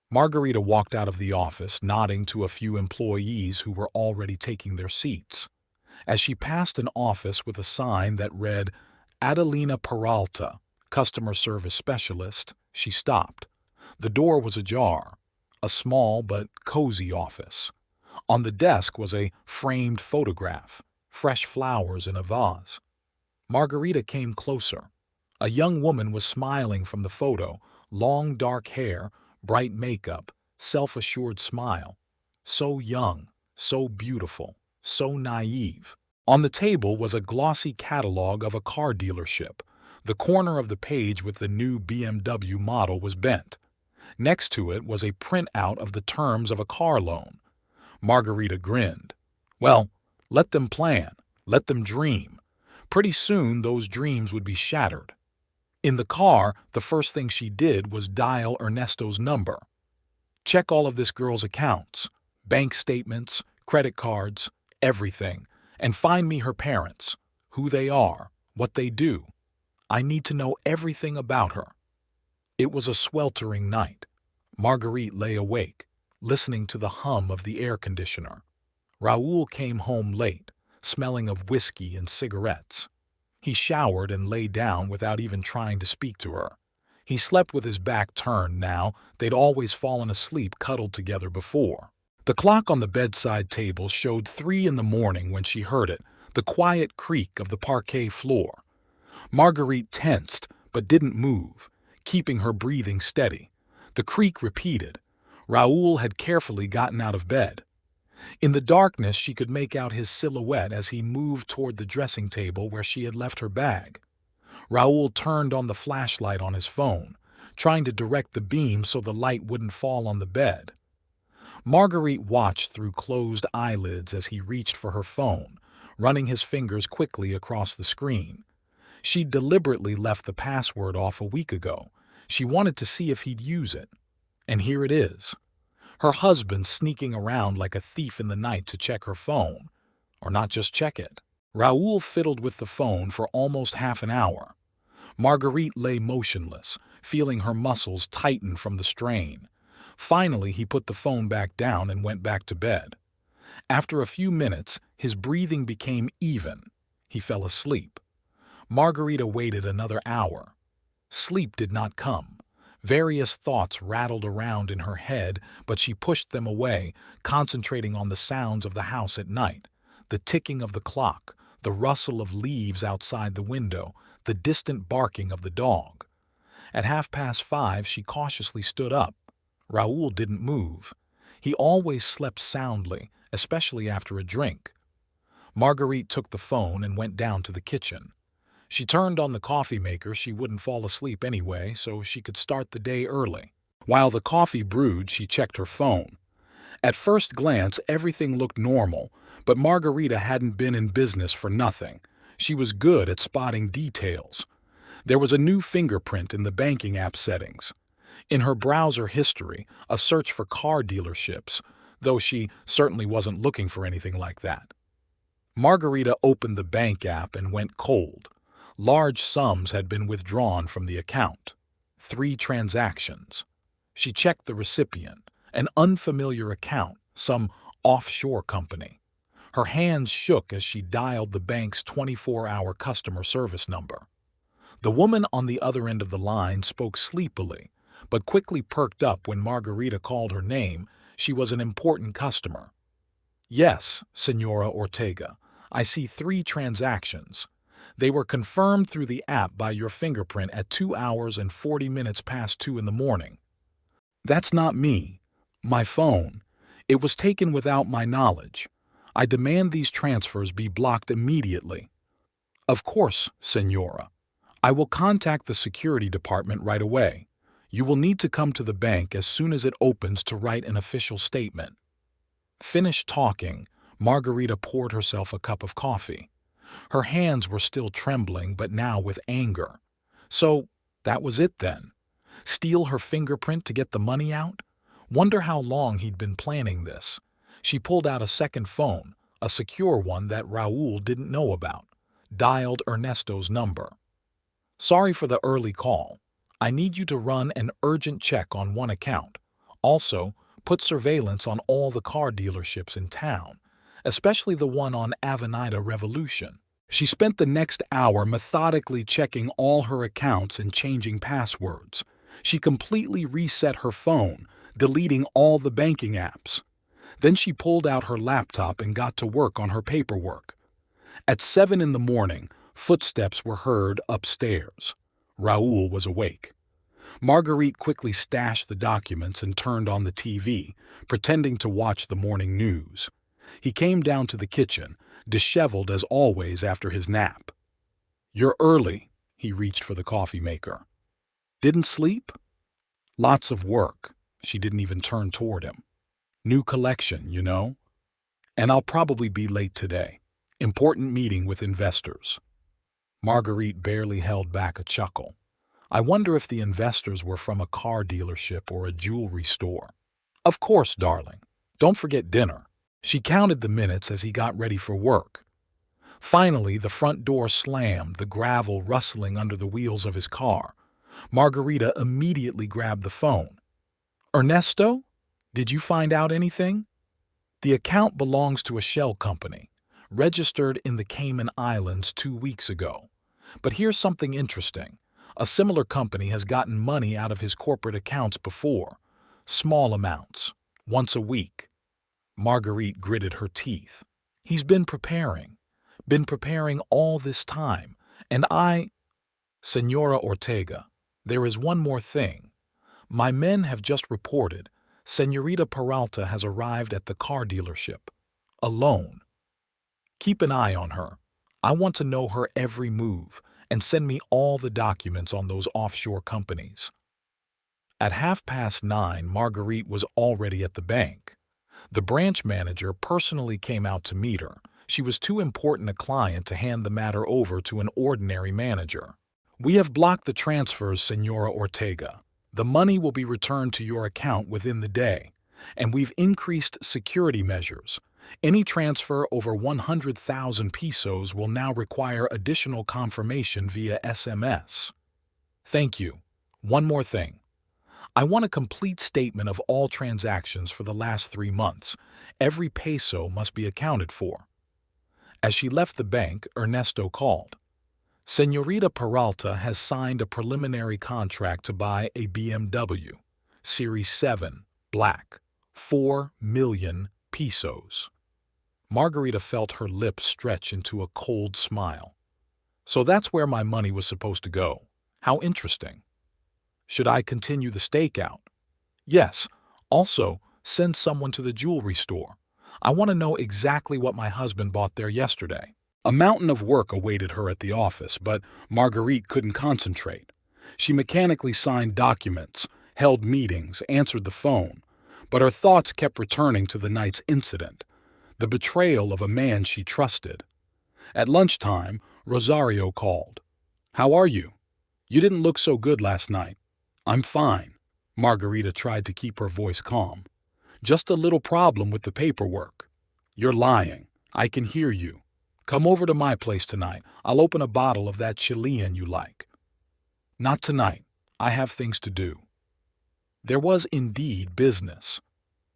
Margarita walked out of the office, nodding to a few employees who were already taking their seats. As she passed an office with a sign that read, "Adelina Peralta, Customer Service Specialist," she stopped. The door was ajar. A small but cozy office. On the desk was a framed photograph, fresh flowers in a vase. Margarita came closer. A young woman was smiling from the photo, long dark hair, bright makeup, self-assured smile. So young, so beautiful, so naive. On the table was a glossy catalog of a car dealership. The corner of the page with the new BMW model was bent. Next to it was a printout of the terms of a car loan. Margarita grinned. Well, let them plan, let them dream. Pretty soon those dreams would be shattered. In the car, the first thing she did was dial Ernesto's number. Check all of this girl's accounts, bank statements, credit cards, everything, and find me her parents, who they are, what they do. I need to know everything about her. It was a sweltering night. Marguerite lay awake, listening to the hum of the air conditioner. Raoul came home late, smelling of whiskey and cigarettes. He showered and lay down without even trying to speak to her. He slept with his back turned now. They'd always fallen asleep cuddled together before. The clock on the bedside table showed 3 in the morning when she heard it, the quiet creak of the parquet floor. Marguerite tensed, but didn't move, keeping her breathing steady. The creak repeated. Raoul had carefully gotten out of bed. In the darkness she could make out his silhouette as he moved toward the dressing table where she had left her bag. Raoul turned on the flashlight on his phone, trying to direct the beam so the light wouldn't fall on the bed. Marguerite watched through closed eyelids as he reached for her phone, running his fingers quickly across the screen. She'd deliberately left the password off a week ago. She wanted to see if he'd use it. And here it is. Her husband sneaking around like a thief in the night to check her phone. Or not just check it. Raoul fiddled with the phone for almost half an hour. Marguerite lay motionless, feeling her muscles tighten from the strain. Finally, he put the phone back down and went back to bed. After a few minutes, his breathing became even. He fell asleep. Margarita waited another hour. Sleep did not come. Various thoughts rattled around in her head, but she pushed them away, concentrating on the sounds of the house at night, the ticking of the clock, the rustle of leaves outside the window, the distant barking of the dog. At 5:30, she cautiously stood up. Raoul didn't move. He always slept soundly, especially after a drink. Marguerite took the phone and went down to the kitchen. She turned on the coffee maker. She wouldn't fall asleep anyway, so she could start the day early. While the coffee brewed, she checked her phone. At first glance, everything looked normal, but Margarita hadn't been in business for nothing. She was good at spotting details. There was a new fingerprint in the banking app settings. In her browser history, a search for car dealerships, though she certainly wasn't looking for anything like that. Margarita opened the bank app and went cold. Large sums had been withdrawn from the account. 3 transactions. She checked the recipient, an unfamiliar account, some offshore company. Her hands shook as she dialed the bank's 24-hour customer service number. The woman on the other end of the line spoke sleepily, but quickly perked up when Margarita called her name. She was an important customer. "Yes, Senora Ortega. I see 3 transactions. They were confirmed through the app by your fingerprint at 2 hours and 40 minutes past 2 in the morning." "That's not me. My phone. It was taken without my knowledge. I demand these transfers be blocked immediately." "Of course, Senora. I will contact the security department right away. You will need to come to the bank as soon as it opens to write an official statement." Finished talking, Margarita poured herself a cup of coffee. Her hands were still trembling, but now with anger. So, that was it then. Steal her fingerprint to get the money out? Wonder how long he'd been planning this. She pulled out a second phone, a secure one that Raoul didn't know about. Dialed Ernesto's number. "Sorry for the early call. I need you to run an urgent check on one account. Also, put surveillance on all the car dealerships in town, especially the one on Avenida Revolution." She spent the next hour methodically checking all her accounts and changing passwords. She completely reset her phone, deleting all the banking apps. Then she pulled out her laptop and got to work on her paperwork. At 7 in the morning, footsteps were heard upstairs. Raoul was awake. Marguerite quickly stashed the documents and turned on the TV, pretending to watch the morning news. He came down to the kitchen, disheveled as always after his nap. "You're early." He reached for the coffee maker. "Didn't sleep?" "Lots of work." She didn't even turn toward him. "New collection, you know? And I'll probably be late today. Important meeting with investors." Marguerite barely held back a chuckle. I wonder if the investors were from a car dealership or a jewelry store. "Of course, darling. Don't forget dinner." She counted the minutes as he got ready for work. Finally, the front door slammed, the gravel rustling under the wheels of his car. Margarita immediately grabbed the phone. "Ernesto? Did you find out anything?" "The account belongs to a shell company, registered in the Cayman Islands 2 weeks ago. But here's something interesting. A similar company has gotten money out of his corporate accounts before. Small amounts, once a week." Marguerite gritted her teeth. "He's been preparing all this time, and Senora Ortega, there is one more thing. My men have just reported Senorita Peralta has arrived at the car dealership. Alone. Keep an eye on her. I want to know her every move, and send me all the documents on those offshore companies." At 9:30, Marguerite was already at the bank. The branch manager personally came out to meet her. She was too important a client to hand the matter over to an ordinary manager. "We have blocked the transfers, Senora Ortega. The money will be returned to your account within the day, and we've increased security measures. Any transfer over 100,000 pesos will now require additional confirmation via SMS. Thank you. One more thing. I want a complete statement of all transactions for the last 3 months. Every peso must be accounted for. As she left the bank, Ernesto called. Señorita Peralta has signed a preliminary contract to buy a BMW, Series 7, black, 4 million pesos. Margarita felt her lips stretch into a cold smile. So that's where my money was supposed to go. How interesting. Should I continue the stakeout? Yes. Also, send someone to the jewelry store. I want to know exactly what my husband bought there yesterday. A mountain of work awaited her at the office, but Marguerite couldn't concentrate. She mechanically signed documents, held meetings, answered the phone, but her thoughts kept returning to the night's incident, the betrayal of a man she trusted. At lunchtime, Rosario called. "How are you? You didn't look so good last night." "I'm fine." Margarita tried to keep her voice calm. "Just a little problem with the paperwork." "You're lying. I can hear you. Come over to my place tonight. I'll open a bottle of that Chilean you like." "Not tonight. I have things to do." There was indeed business.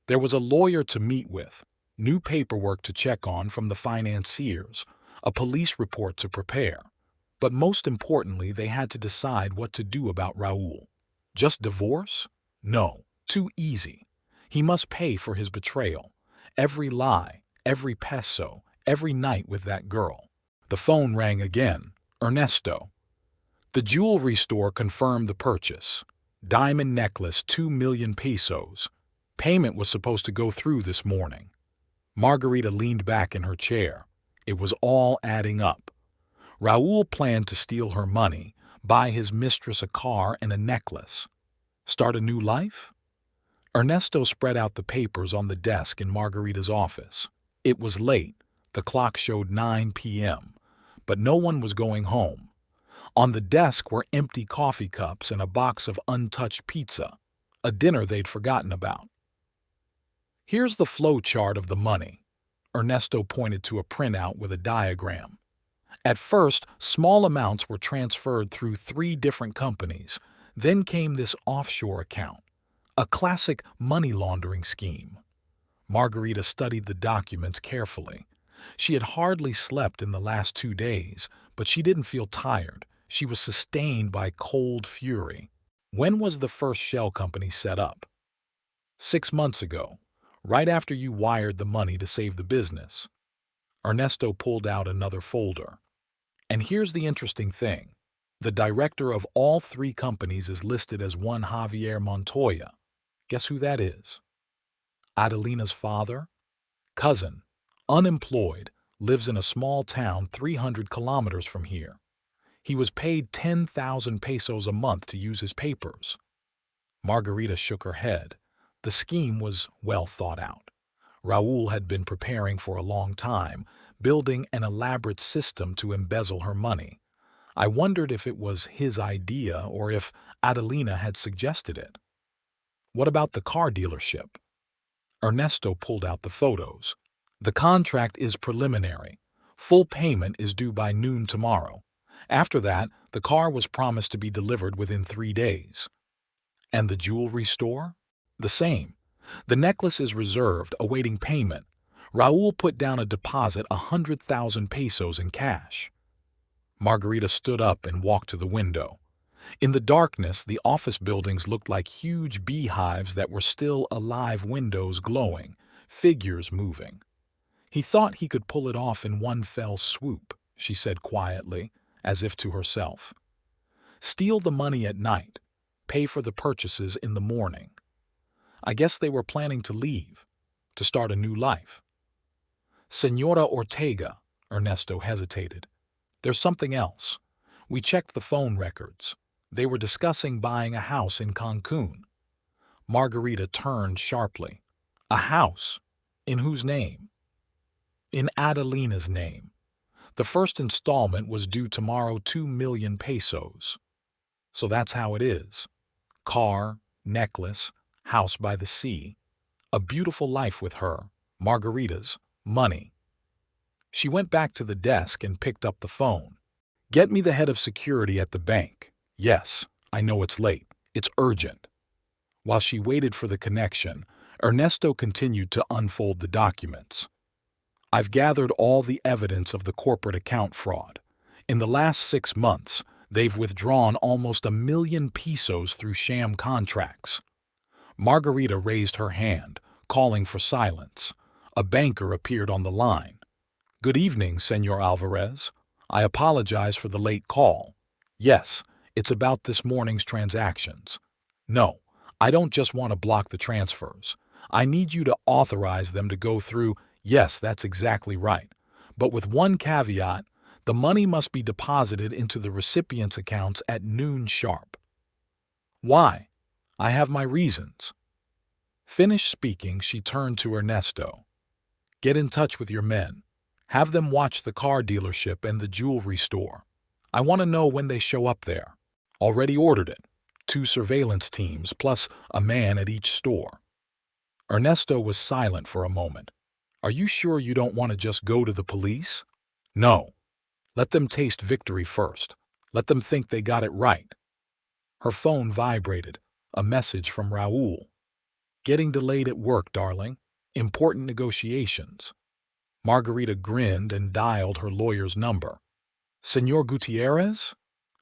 There was a lawyer to meet with, new paperwork to check on from the financiers, a police report to prepare. But most importantly, they had to decide what to do about Raúl. Just divorce? No, too easy. He must pay for his betrayal. Every lie, every peso, every night with that girl. The phone rang again. Ernesto. The jewelry store confirmed the purchase. Diamond necklace, 2 million pesos. Payment was supposed to go through this morning. Margarita leaned back in her chair. It was all adding up. Raúl planned to steal her money, buy his mistress a car and a necklace. Start a new life? Ernesto spread out the papers on the desk in Margarita's office. It was late. The clock showed 9 p.m., but no one was going home. On the desk were empty coffee cups and a box of untouched pizza, a dinner they'd forgotten about. "Here's the flow chart of the money." Ernesto pointed to a printout with a diagram. At first, small amounts were transferred through 3 different companies. Then came this offshore account, a classic money laundering scheme. Margarita studied the documents carefully. She had hardly slept in the last 2 days, but she didn't feel tired. She was sustained by cold fury. When was the first shell company set up? 6 months ago, right after you wired the money to save the business. Ernesto pulled out another folder. And here's the interesting thing. The director of all 3 companies is listed as one Javier Montoya. Guess who that is? Adelina's father? Cousin, unemployed, lives in a small town 300 kilometers from here. He was paid 10,000 pesos a month to use his papers. Margarita shook her head. The scheme was well thought out. Raúl had been preparing for a long time, building an elaborate system to embezzle her money. I wondered if it was his idea or if Adelina had suggested it. What about the car dealership? Ernesto pulled out the photos. The contract is preliminary. Full payment is due by noon tomorrow. After that, the car was promised to be delivered within 3 days. And the jewelry store? The same. The necklace is reserved, awaiting payment. Raúl put down a deposit 100,000 pesos in cash. Margarita stood up and walked to the window. In the darkness, the office buildings looked like huge beehives that were still alive, windows glowing, figures moving. He thought he could pull it off in one fell swoop, she said quietly, as if to herself. Steal the money at night, pay for the purchases in the morning. I guess they were planning to leave, to start a new life. Señora Ortega, Ernesto hesitated. There's something else. We checked the phone records. They were discussing buying a house in Cancun. Margarita turned sharply. A house? In whose name? In Adelina's name. The first installment was due tomorrow, 2 million pesos. So that's how it is. Car, necklace, house by the sea. A beautiful life with her, Margarita's, money. She went back to the desk and picked up the phone. Get me the head of security at the bank. Yes, I know it's late. It's urgent. While she waited for the connection, Ernesto continued to unfold the documents. I've gathered all the evidence of the corporate account fraud. In the last 6 months, they've withdrawn almost 1 million pesos through sham contracts. Margarita raised her hand, calling for silence. A banker appeared on the line. Good evening, Senor Alvarez. I apologize for the late call. Yes, it's about this morning's transactions. No, I don't just want to block the transfers. I need you to authorize them to go through. Yes, that's exactly right. But with one caveat, the money must be deposited into the recipient's accounts at noon sharp. Why? I have my reasons. Finished speaking, she turned to Ernesto. Get in touch with your men. Have them watch the car dealership and the jewelry store. I want to know when they show up there. Already ordered it. 2 surveillance teams plus a man at each store. Ernesto was silent for a moment. Are you sure you don't want to just go to the police? No. Let them taste victory first. Let them think they got it right. Her phone vibrated. A message from Raul. Getting delayed at work, darling. Important negotiations. Margarita grinned and dialed her lawyer's number. Senor Gutierrez?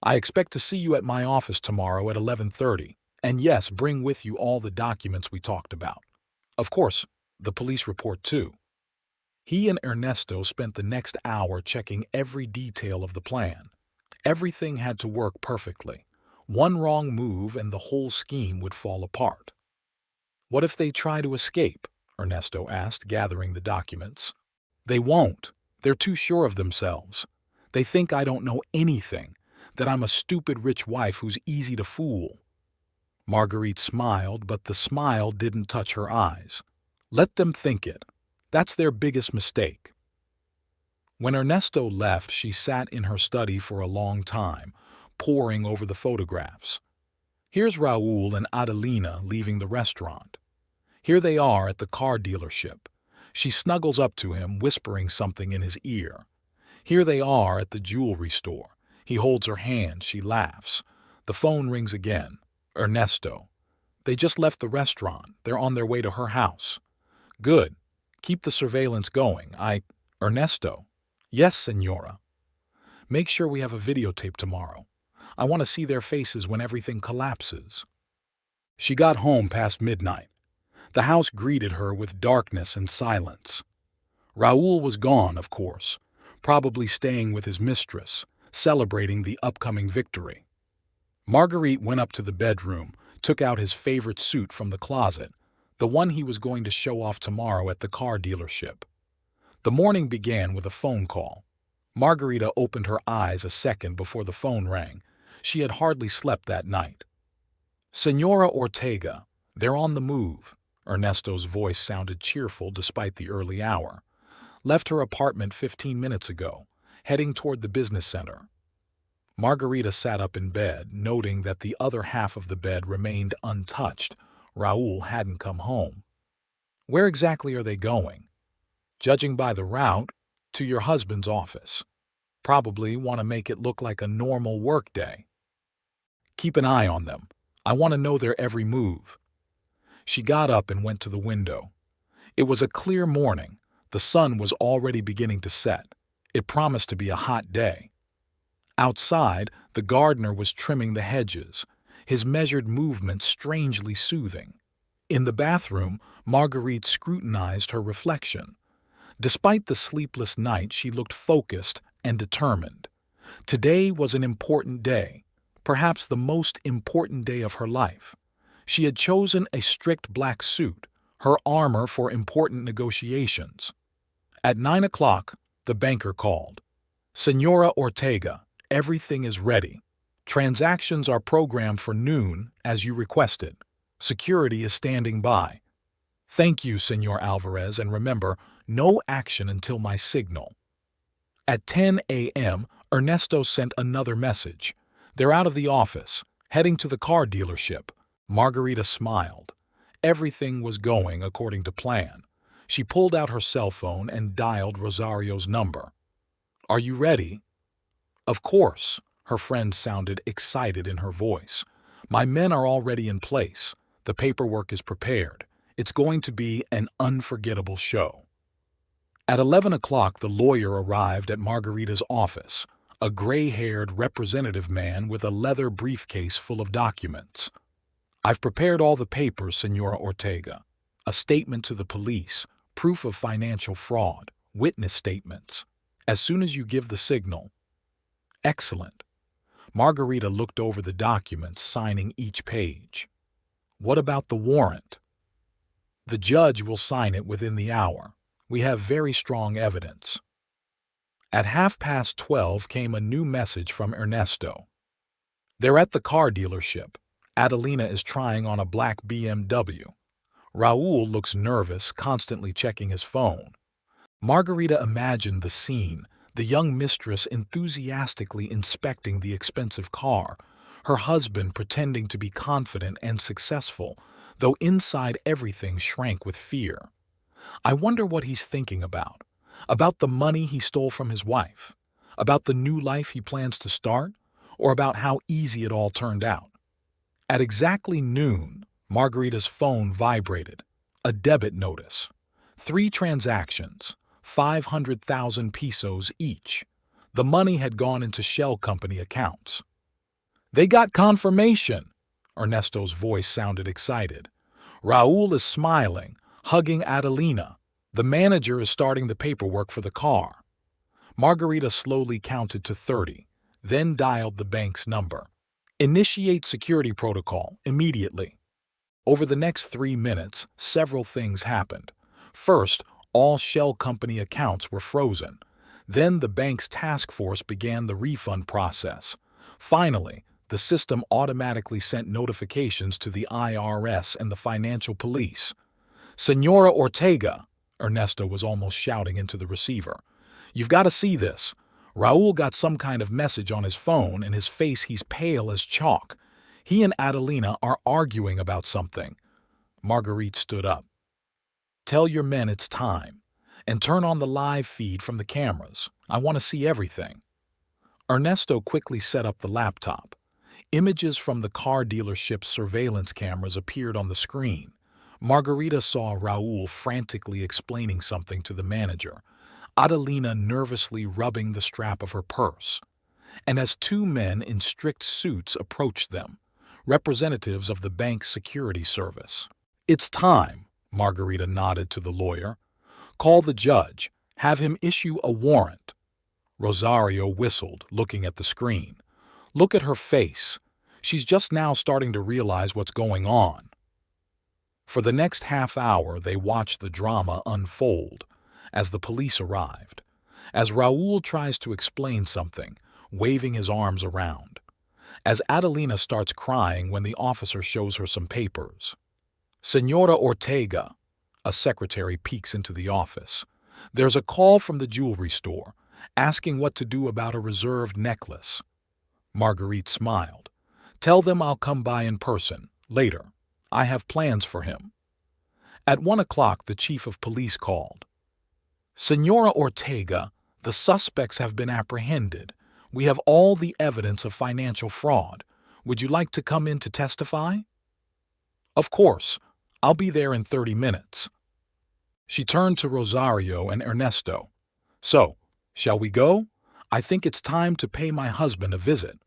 I expect to see you at my office tomorrow at 11:30. And yes, bring with you all the documents we talked about. Of course, the police report too. He and Ernesto spent the next hour checking every detail of the plan. Everything had to work perfectly. One wrong move and the whole scheme would fall apart. What if they try to escape? Ernesto asked, gathering the documents. They won't. They're too sure of themselves. They think I don't know anything, that I'm a stupid rich wife who's easy to fool. Marguerite smiled, but the smile didn't touch her eyes. Let them think it. That's their biggest mistake. When Ernesto left, she sat in her study for a long time, poring over the photographs. Here's Raul and Adelina leaving the restaurant. Here they are at the car dealership. She snuggles up to him, whispering something in his ear. Here they are at the jewelry store. He holds her hand. She laughs. The phone rings again. Ernesto. They just left the restaurant. They're on their way to her house. Good. Keep the surveillance going. Ernesto. Yes, Senora. Make sure we have a videotape tomorrow. I want to see their faces when everything collapses. She got home past midnight. The house greeted her with darkness and silence. Raul was gone, of course, probably staying with his mistress, celebrating the upcoming victory. Marguerite went up to the bedroom, took out his favorite suit from the closet, the one he was going to show off tomorrow at the car dealership. The morning began with a phone call. Margarita opened her eyes a second before the phone rang. She had hardly slept that night. Senora Ortega, they're on the move. Ernesto's voice sounded cheerful despite the early hour. Left her apartment 15 minutes ago, heading toward the business center. Margarita sat up in bed, noting that the other half of the bed remained untouched. Raul hadn't come home. Where exactly are they going? Judging by the route, to your husband's office. Probably want to make it look like a normal work day. Keep an eye on them. I want to know their every move. She got up and went to the window. It was a clear morning. The sun was already beginning to set. It promised to be a hot day. Outside, the gardener was trimming the hedges, his measured movements strangely soothing. In the bathroom, Marguerite scrutinized her reflection. Despite the sleepless night, she looked focused and determined. Today was an important day, perhaps the most important day of her life. She had chosen a strict black suit, her armor for important negotiations. At 9 o'clock, the banker called. Senora Ortega, everything is ready. Transactions are programmed for noon, as you requested. Security is standing by. Thank you, Senor Alvarez, and remember, no action until my signal. At 10 a.m., Ernesto sent another message. They're out of the office, heading to the car dealership. Margarita smiled. Everything was going according to plan. She pulled out her cell phone and dialed Rosario's number. Are you ready? Of course. Her friend sounded excited in her voice. My men are already in place. The The paperwork is prepared. It's going to be an unforgettable show. At 11 o'clock, the lawyer arrived at Margarita's office, a gray-haired representative man with a leather briefcase full of documents. "I've prepared all the papers, Senora Ortega. A statement to the police, proof of financial fraud, witness statements. As soon as you give the signal." "Excellent." Margarita looked over the documents, signing each page. "What about the warrant?" "The judge will sign it within the hour. We have very strong evidence." At 12:30 came a new message from Ernesto. "They're at the car dealership. Adelina is trying on a black BMW. Raul looks nervous, constantly checking his phone." Margarita imagined the scene, the young mistress enthusiastically inspecting the expensive car, her husband pretending to be confident and successful, though inside everything shrank with fear. "I wonder what he's thinking about. About the money he stole from his wife? About the new life he plans to start? Or about how easy it all turned out?" At exactly noon, Margarita's phone vibrated. A debit notice. 3 transactions, 500,000 pesos each. The money had gone into shell company accounts. "They got confirmation!" Ernesto's voice sounded excited. "Raul is smiling, hugging Adelina. The manager is starting the paperwork for the car." Margarita slowly counted to 30, then dialed the bank's number. "Initiate security protocol immediately." Over the next 3 minutes, several things happened. First, all shell company accounts were frozen. Then the bank's task force began the refund process. Finally, the system automatically sent notifications to the IRS and the financial police. "Senora Ortega," Ernesto was almost shouting into the receiver, "you've got to see this. Raul got some kind of message on his phone, and his face, he's pale as chalk. He and Adelina are arguing about something." Marguerite stood up. "Tell your men it's time, and turn on the live feed from the cameras. I want to see everything." Ernesto quickly set up the laptop. Images from the car dealership's surveillance cameras appeared on the screen. Margarita saw Raul frantically explaining something to the manager, Adelina nervously rubbing the strap of her purse. And as 2 men in strict suits approached them, representatives of the bank's security service. "It's time," Margarita nodded to the lawyer. "Call the judge. Have him issue a warrant." Rosario whistled, looking at the screen. "Look at her face. She's just now starting to realize what's going on." For the next half hour, they watched the drama unfold as the police arrived, as Raul tries to explain something, waving his arms around, as Adelina starts crying when the officer shows her some papers. "Senora Ortega," a secretary peeks into the office. "There's a call from the jewelry store, asking what to do about a reserved necklace." Marguerite smiled. "Tell them I'll come by in person, later. I have plans for him." At 1 o'clock, the chief of police called. "Senora Ortega, the suspects have been apprehended. We have all the evidence of financial fraud. Would you like to come in to testify?" "Of course. I'll be there in 30 minutes." She turned to Rosario and Ernesto. "So, shall we go? I think it's time to pay my husband a visit."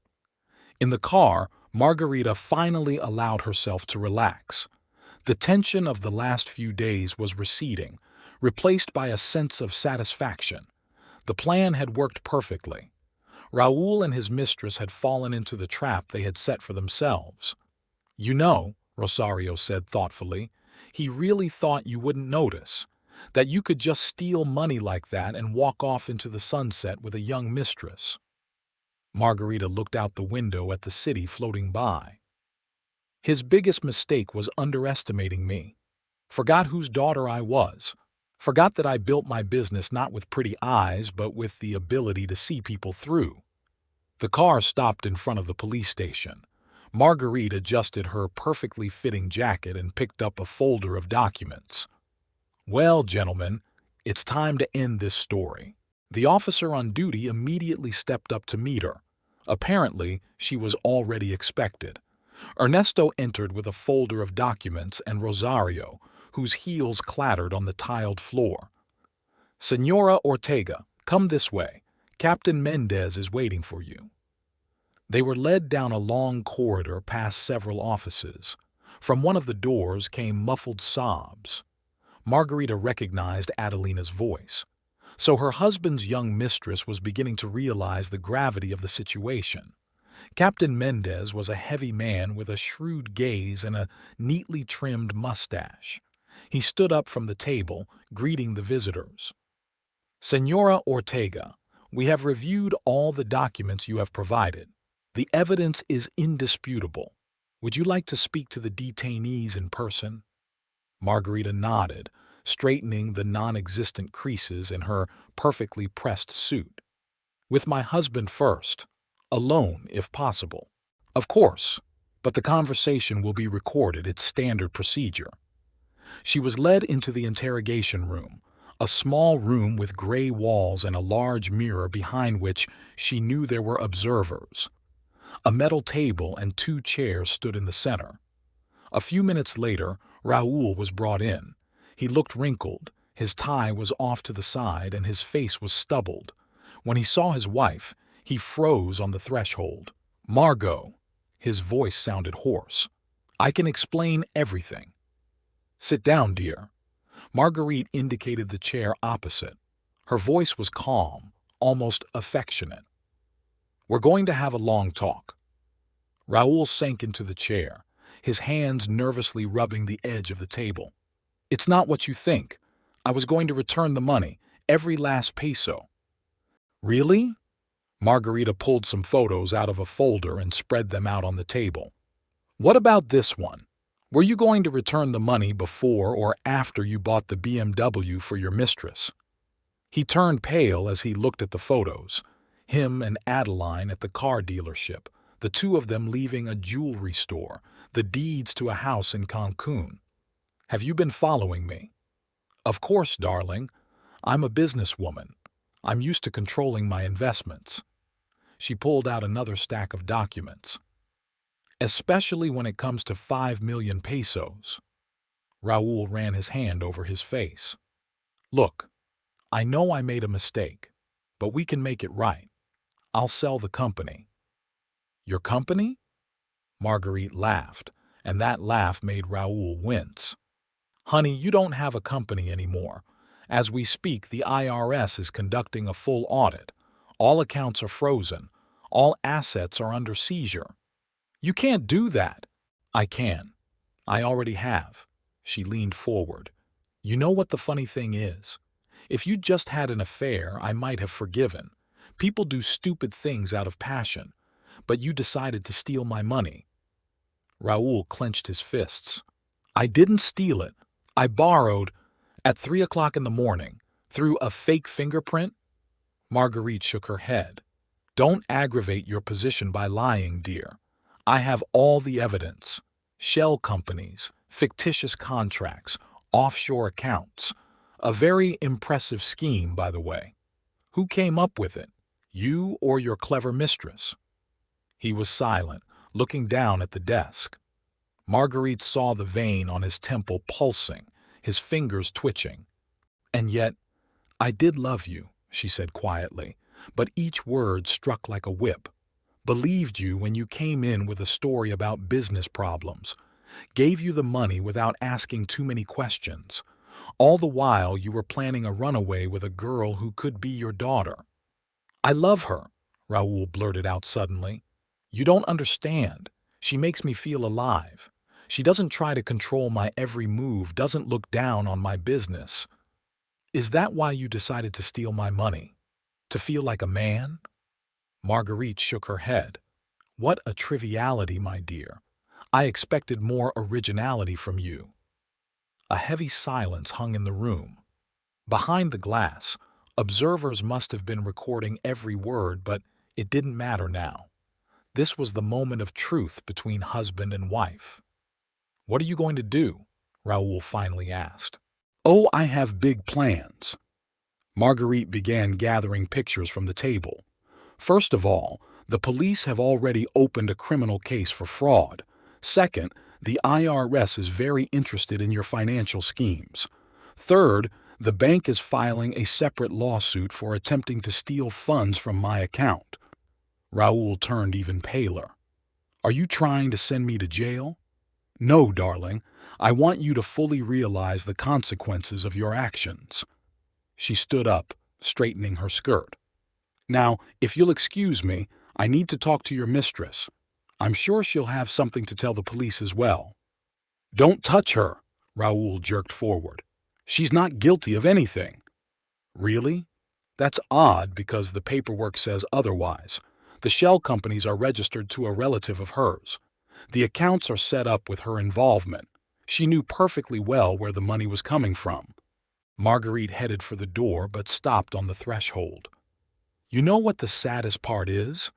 In the car, Margarita finally allowed herself to relax. The tension of the last few days was receding, replaced by a sense of satisfaction. The plan had worked perfectly. Raul and his mistress had fallen into the trap they had set for themselves. "You know," Rosario said thoughtfully, "he really thought you wouldn't notice, that you could just steal money like that and walk off into the sunset with a young mistress." Margarita looked out the window at the city floating by. "His biggest mistake was underestimating me. Forgot whose daughter I was. Forgot that I built my business not with pretty eyes, but with the ability to see people through." The car stopped in front of the police station. Marguerite adjusted her perfectly fitting jacket and picked up a folder of documents. "Well, gentlemen, it's time to end this story." The officer on duty immediately stepped up to meet her. Apparently, she was already expected. Ernesto entered with a folder of documents and Rosario, whose heels clattered on the tiled floor. "Senora Ortega, come this way. Captain Mendez is waiting for you." They were led down a long corridor past several offices. From one of the doors came muffled sobs. Margarita recognized Adelina's voice. So her husband's young mistress was beginning to realize the gravity of the situation. Captain Mendez was a heavy man with a shrewd gaze and a neatly trimmed mustache. He stood up from the table, greeting the visitors. "Senora Ortega, we have reviewed all the documents you have provided. The evidence is indisputable. Would you like to speak to the detainees in person?" Margarita nodded, straightening the non-existent creases in her perfectly pressed suit. "With my husband first. Alone, if possible." "Of course, but the conversation will be recorded. It's standard procedure." She was led into the interrogation room, a small room with gray walls and a large mirror behind which she knew there were observers. A metal table and 2 chairs stood in the center. A few minutes later, Raúl was brought in. He looked wrinkled, his tie was off to the side, and his face was stubbled. When he saw his wife, he froze on the threshold. "Margot," his voice sounded hoarse. "I can explain everything." "Sit down, dear." Marguerite indicated the chair opposite. Her voice was calm, almost affectionate. "We're going to have a long talk." Raúl sank into the chair, his hands nervously rubbing the edge of the table. "It's not what you think. I was going to return the money, every last peso." "Really?" Margarita pulled some photos out of a folder and spread them out on the table. "What about this one? Were you going to return the money before or after you bought the BMW for your mistress?" He turned pale as he looked at the photos. Him and Adeline at the car dealership, the two of them leaving a jewelry store, the deeds to a house in Cancun. "Have you been following me?" "Of course, darling. I'm a businesswoman. I'm used to controlling my investments." She pulled out another stack of documents. "Especially when it comes to 5 million pesos. Raúl ran his hand over his face. "Look, I know I made a mistake, but we can make it right. I'll sell the company." "Your company?" Marguerite laughed, and that laugh made Raúl wince. "Honey, you don't have a company anymore. As we speak, the IRS is conducting a full audit. All accounts are frozen. All assets are under seizure." "You can't do that." "I can. I already have." She leaned forward. "You know what the funny thing is? If you just had an affair, I might have forgiven. People do stupid things out of passion. But you decided to steal my money." Raúl clenched his fists. "I didn't steal it. I borrowed at 3 o'clock in the morning, through a fake fingerprint." Marguerite shook her head. "Don't aggravate your position by lying, dear. I have all the evidence. Shell companies, fictitious contracts, offshore accounts. A very impressive scheme, by the way. Who came up with it? You or your clever mistress?" He was silent, looking down at the desk. Marguerite saw the vein on his temple pulsing, his fingers twitching. "And yet, I did love you," she said quietly, but each word struck like a whip. "Believed you when you came in with a story about business problems. Gave you the money without asking too many questions. All the while you were planning a runaway with a girl who could be your daughter." "I love her," Raúl blurted out suddenly. "You don't understand. She makes me feel alive. She doesn't try to control my every move, doesn't look down on my business." "Is that why you decided to steal my money? To feel like a man?" Marguerite shook her head. "What a triviality, my dear. I expected more originality from you." A heavy silence hung in the room. Behind the glass, observers must have been recording every word, but it didn't matter now. This was the moment of truth between husband and wife. "What are you going to do?" Raúl finally asked. "Oh, I have big plans." Marguerite began gathering pictures from the table. "First of all, the police have already opened a criminal case for fraud. Second, the IRS is very interested in your financial schemes. Third, the bank is filing a separate lawsuit for attempting to steal funds from my account. Raoul turned even paler. Are you trying to send me to jail? No, darling. I want you to fully realize the consequences of your actions. She stood up, straightening her skirt. Now, if you'll excuse me, I need to talk to your mistress. I'm sure she'll have something to tell the police as well. Don't touch her, Raoul jerked forward. She's not guilty of anything. Really? That's odd because the paperwork says otherwise. The shell companies are registered to a relative of hers. The accounts are set up with her involvement. She knew perfectly well where the money was coming from. Marguerite headed for the door but stopped on the threshold. You know what the saddest part is?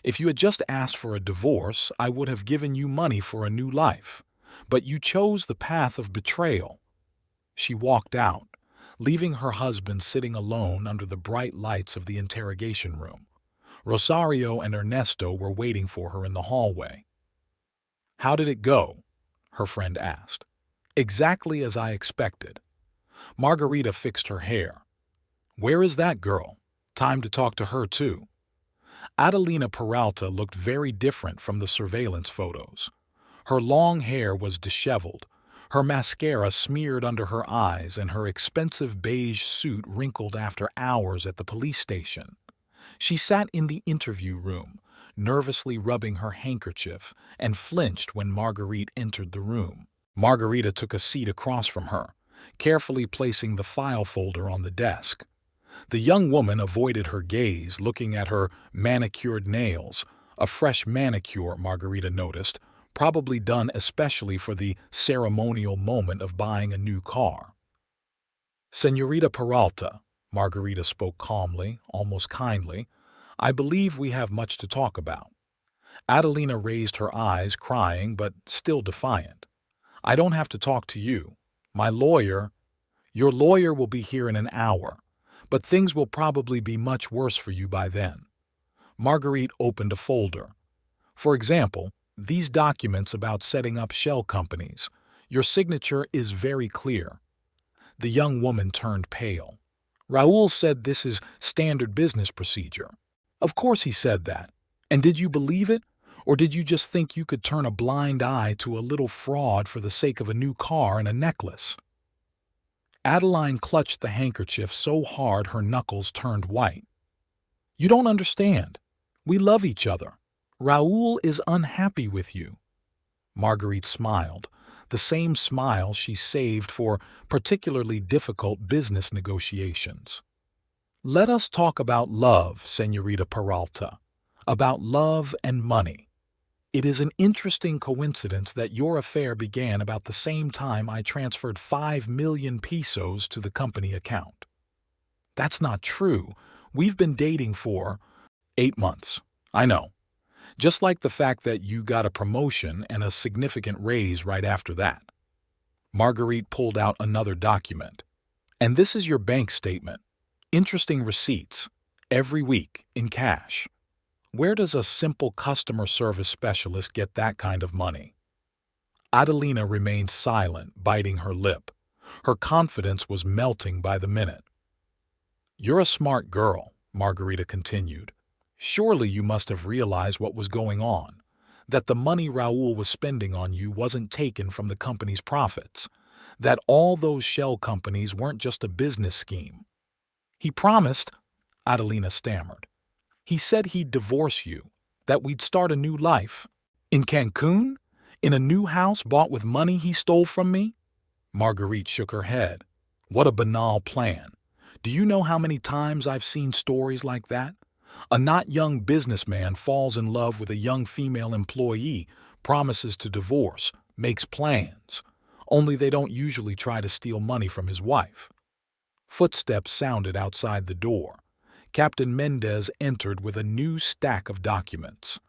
If you had just asked for a divorce, I would have given you money for a new life. But you chose the path of betrayal. She walked out, leaving her husband sitting alone under the bright lights of the interrogation room. Rosario and Ernesto were waiting for her in the hallway. How did it go? Her friend asked. Exactly as I expected. Margarita fixed her hair. Where is that girl? Time to talk to her too. Adelina Peralta looked very different from the surveillance photos. Her long hair was disheveled, her mascara smeared under her eyes, and her expensive beige suit wrinkled after hours at the police station. She sat in the interview room, nervously rubbing her handkerchief, and flinched when Marguerite entered the room. Margarita took a seat across from her, carefully placing the file folder on the desk. The young woman avoided her gaze, looking at her manicured nails, a fresh manicure, Margarita noticed, probably done especially for the ceremonial moment of buying a new car. Señorita Peralta, Margarita spoke calmly, almost kindly, I believe we have much to talk about. Adelina raised her eyes, crying but still defiant. I don't have to talk to you. My lawyer— Your lawyer will be here in an hour, but things will probably be much worse for you by then. Marguerite opened a folder. For example, these documents about setting up shell companies. Your signature is very clear. The young woman turned pale. Raoul said this is standard business procedure. Of course he said that. And did you believe it? Or did you just think you could turn a blind eye to a little fraud for the sake of a new car and a necklace? Adeline clutched the handkerchief so hard her knuckles turned white. You don't understand. We love each other. Raoul is unhappy with you. Marguerite smiled, the same smile she saved for particularly difficult business negotiations. Let us talk about love, Señorita Peralta, about love and money. It is an interesting coincidence that your affair began about the same time I transferred 5 million pesos to the company account. That's not true. We've been dating for 8 months. I know. Just like the fact that you got a promotion and a significant raise right after that. Marguerite pulled out another document. And this is your bank statement. Interesting receipts, every week, in cash. Where does a simple customer service specialist get that kind of money? Adelina remained silent, biting her lip. Her confidence was melting by the minute. You're a smart girl, Margarita continued. Surely you must have realized what was going on, that the money Raoul was spending on you wasn't taken from the company's profits, that all those shell companies weren't just a business scheme. He promised, Adelina stammered. He said he'd divorce you, that we'd start a new life. In Cancun? In a new house bought with money he stole from me? Marguerite shook her head. What a banal plan. Do you know how many times I've seen stories like that? A not young businessman falls in love with a young female employee, promises to divorce, makes plans. Only they don't usually try to steal money from his wife. Footsteps sounded outside the door. Captain Mendez entered with a new stack of documents.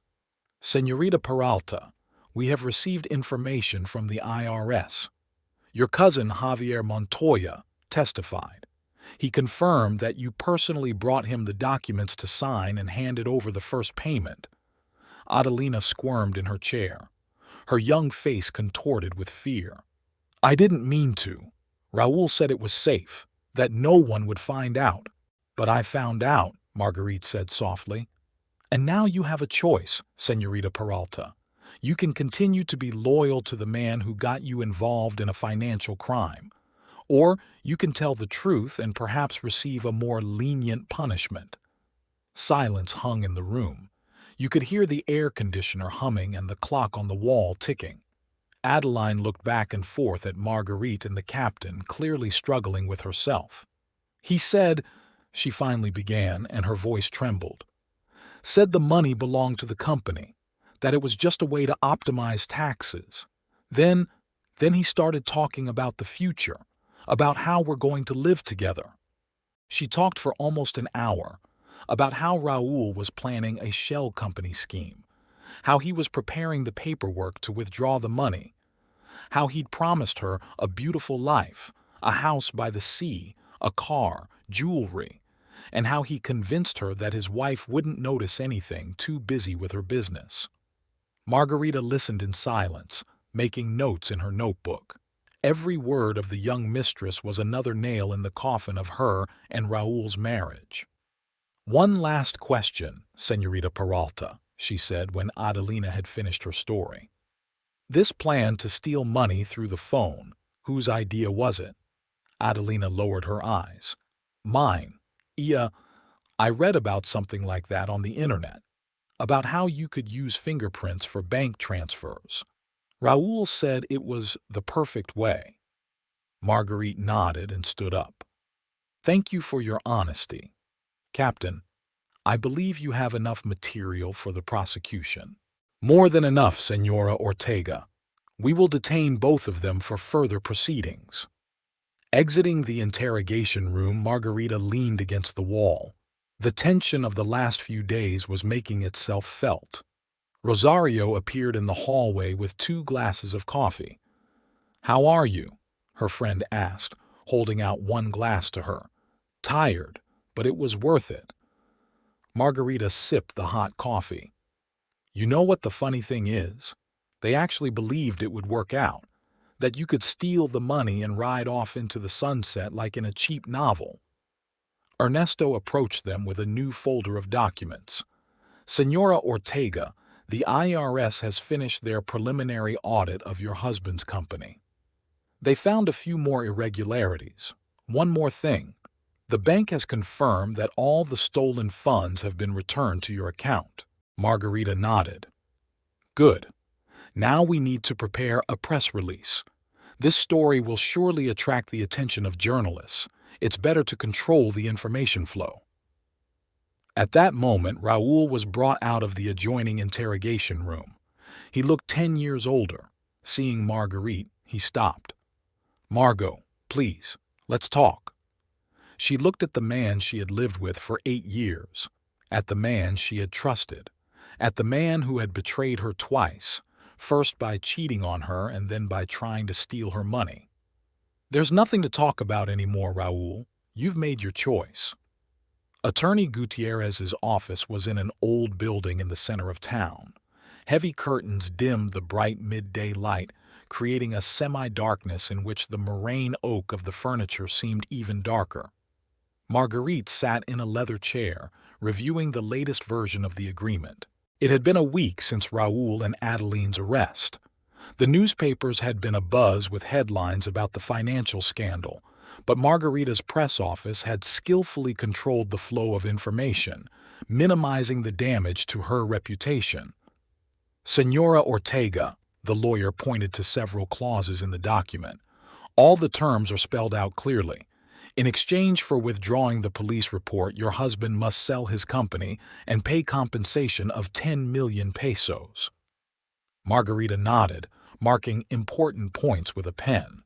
Señorita Peralta, we have received information from the IRS. Your cousin Javier Montoya testified. He confirmed that you personally brought him the documents to sign and handed over the first payment. Adelina squirmed in her chair. her young face contorted with fear. "I didn't mean to. Raoul said it was safe, that no one would find out. But I found out," Marguerite said softly. "And now you have a choice, Señorita Peralta. You can continue to be loyal to the man who got you involved in a financial crime. Or you can tell the truth and perhaps receive a more lenient punishment." Silence hung in the room. You could hear the air conditioner humming and the clock on the wall ticking. Adeline looked back and forth at Marguerite and the captain, clearly struggling with herself. "He said," she finally began, and her voice trembled, "said the money belonged to the company, that it was just a way to optimize taxes. Then he started talking about the future, about how we're going to live together." She talked for almost an hour, about how Raoul was planning a shell company scheme, how he was preparing the paperwork to withdraw the money, how he'd promised her a beautiful life, a house by the sea, a car, jewelry, and how he convinced her that his wife wouldn't notice anything, too busy with her business. Margarita listened in silence, making notes in her notebook. Every word of the young mistress was another nail in the coffin of her and Raoul's marriage. "One last question, Señorita Peralta," she said when Adelina had finished her story. "This plan to steal money through the phone, whose idea was it?" Adelina lowered her eyes. "Mine. I read about something like that on the internet, about how you could use fingerprints for bank transfers. Raoul said it was the perfect way." Marguerite nodded and stood up. "Thank you for your honesty. Captain, I believe you have enough material for the prosecution." "More than enough, Señora Ortega. We will detain both of them for further proceedings." Exiting the interrogation room, Margarita leaned against the wall. The tension of the last few days was making itself felt. Rosario appeared in the hallway with 2 glasses of coffee. "How are you?" her friend asked, holding out 1 glass to her. "Tired, but it was worth it." Margarita sipped the hot coffee. "You know what the funny thing is? They actually believed it would work out, that you could steal the money and ride off into the sunset like in a cheap novel." Ernesto approached them with a new folder of documents. "Señora Ortega, the IRS has finished their preliminary audit of your husband's company. They found a few more irregularities. One more thing. The bank has confirmed that all the stolen funds have been returned to your account." Margarita nodded. "Good. Now we need to prepare a press release. This story will surely attract the attention of journalists. It's better to control the information flow." At that moment, Raoul was brought out of the adjoining interrogation room. He looked 10 years older. Seeing Marguerite, he stopped. "Margot, please, let's talk." She looked at the man she had lived with for 8 years, at the man she had trusted, at the man who had betrayed her twice, first by cheating on her and then by trying to steal her money. "There's nothing to talk about anymore, Raoul. You've made your choice." Attorney Gutierrez's office was in an old building in the center of town. Heavy curtains dimmed the bright midday light, creating a semi-darkness in which the moraine oak of the furniture seemed even darker. Marguerite sat in a leather chair, reviewing the latest version of the agreement. It had been a week since Raoul and Adeline's arrest. The newspapers had been abuzz with headlines about the financial scandal, but Margarita's press office had skillfully controlled the flow of information, minimizing the damage to her reputation. "Señora Ortega," the lawyer pointed to several clauses in the document. "All the terms are spelled out clearly. In exchange for withdrawing the police report, your husband must sell his company and pay compensation of 10 million pesos." Margarita nodded, marking important points with a pen.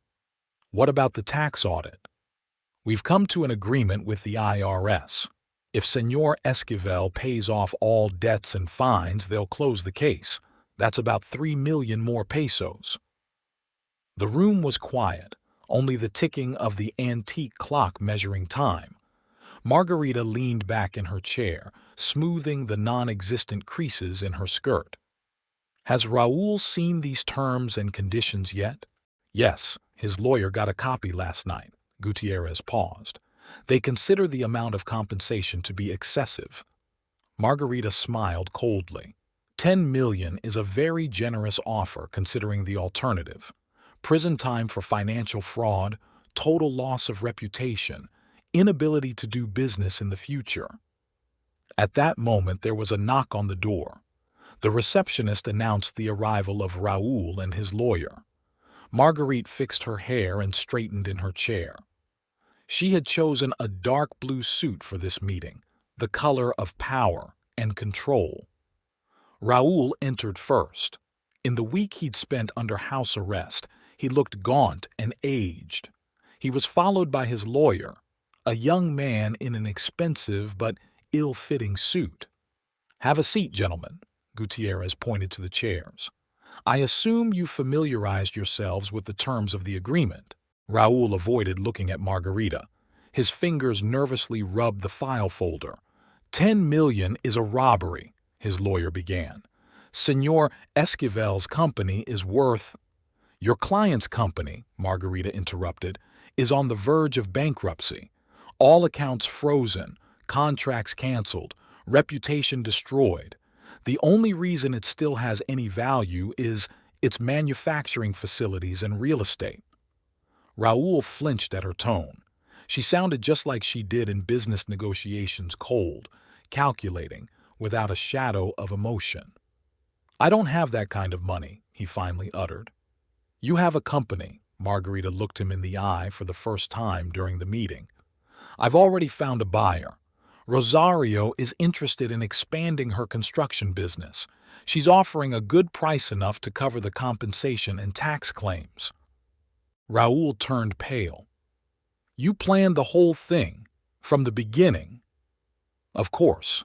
"What about the tax audit?" "We've come to an agreement with the IRS. If Señor Esquivel pays off all debts and fines, they'll close the case. That's about 3 million more pesos." The room was quiet, only the ticking of the antique clock measuring time. Margarita leaned back in her chair, smoothing the non-existent creases in her skirt. Has Raoul seen these terms and conditions yet? Yes, his lawyer got a copy last night. Gutierrez paused. They consider the amount of compensation to be excessive. Margarita smiled coldly. 10 million is a very generous offer considering the alternative. Prison time for financial fraud, total loss of reputation, inability to do business in the future. At that moment there was a knock on the door. The receptionist announced the arrival of Raoul and his lawyer. Marguerite fixed her hair and straightened in her chair. She had chosen a dark blue suit for this meeting, the color of power and control. Raoul entered first. In the week he'd spent under house arrest, he looked gaunt and aged. He was followed by his lawyer, a young man in an expensive but ill-fitting suit. "Have a seat, gentlemen," Gutierrez pointed to the chairs. "I assume you familiarized yourselves with the terms of the agreement." Raoul avoided looking at Margarita. His fingers nervously rubbed the file folder. 10 million is a robbery, his lawyer began. Senor Esquivel's company is worth— Your client's company, Margarita interrupted, is on the verge of bankruptcy. All accounts frozen, contracts canceled, reputation destroyed. The only reason it still has any value is its manufacturing facilities and real estate. Raoul flinched at her tone. She sounded just like she did in business negotiations, cold, calculating, without a shadow of emotion. "I don't have that kind of money," he finally uttered. "You have a company." Margarita looked him in the eye for the first time during the meeting. "I've already found a buyer. Rosario is interested in expanding her construction business. She's offering a good price enough to cover the compensation and tax claims." Raoul turned pale. "You planned the whole thing, from the beginning?" "Of course.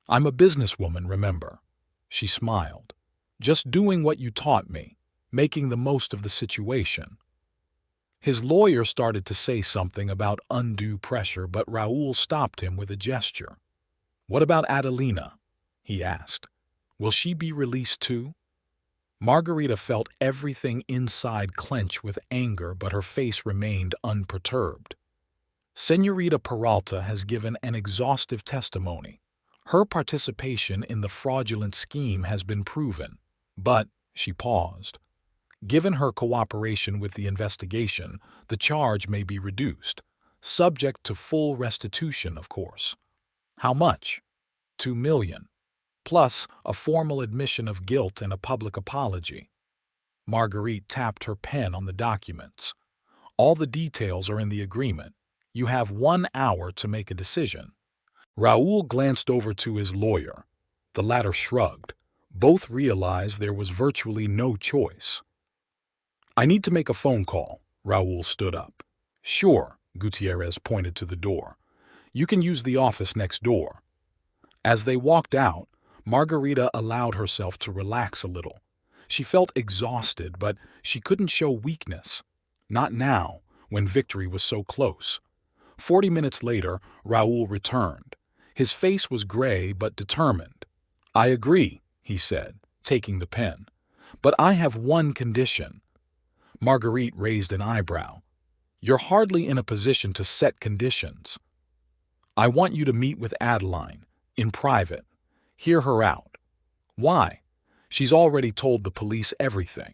I'm a businesswoman, remember." She smiled. "Just doing what you taught me, making the most of the situation." His lawyer started to say something about undue pressure, but Raoul stopped him with a gesture. "What about Adelina?" he asked. "Will she be released too?" Margarita felt everything inside clench with anger, but her face remained unperturbed. "Señorita Peralta has given an exhaustive testimony. Her participation in the fraudulent scheme has been proven, but," she paused, "given her cooperation with the investigation, the charge may be reduced, subject to full restitution, of course." "How much?" 2 million, plus a formal admission of guilt and a public apology. Marguerite tapped her pen on the documents. "All the details are in the agreement. You have 1 hour to make a decision." Raoul glanced over to his lawyer. The latter shrugged. Both realized there was virtually no choice. "I need to make a phone call." Raoul stood up. "Sure," Gutierrez pointed to the door. "You can use the office next door." As they walked out, Margarita allowed herself to relax a little. She felt exhausted, but she couldn't show weakness. Not now, when victory was so close. 40 minutes later, Raoul returned. His face was gray but determined. "I agree," he said, taking the pen. "But I have one condition." Marguerite raised an eyebrow. "You're hardly in a position to set conditions." "I want you to meet with Adeline, in private. Hear her out." "Why? She's already told the police everything."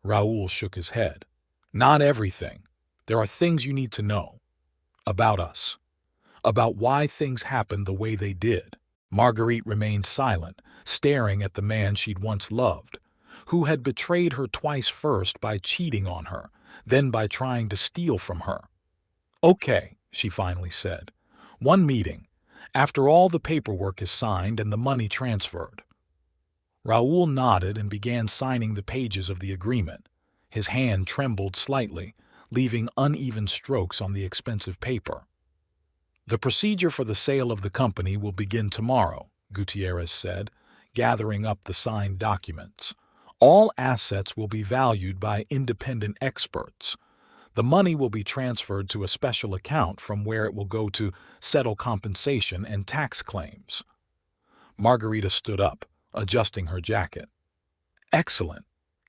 Raoul shook his head. "Not everything. There are things you need to know. About us. About why things happened the way they did." Marguerite remained silent, staring at the man she'd once loved, who had betrayed her twice, first by cheating on her, then by trying to steal from her. "Okay," she finally said. "One meeting. After all the paperwork is signed and the money transferred." Raoul nodded and began signing the pages of the agreement. His hand trembled slightly, leaving uneven strokes on the expensive paper. "The procedure for the sale of the company will begin tomorrow," Gutierrez said, gathering up the signed documents. "All assets will be valued by independent experts. The money will be transferred to a special account from where it will go to settle compensation and tax claims." Margarita stood up, adjusting her jacket. Excellent.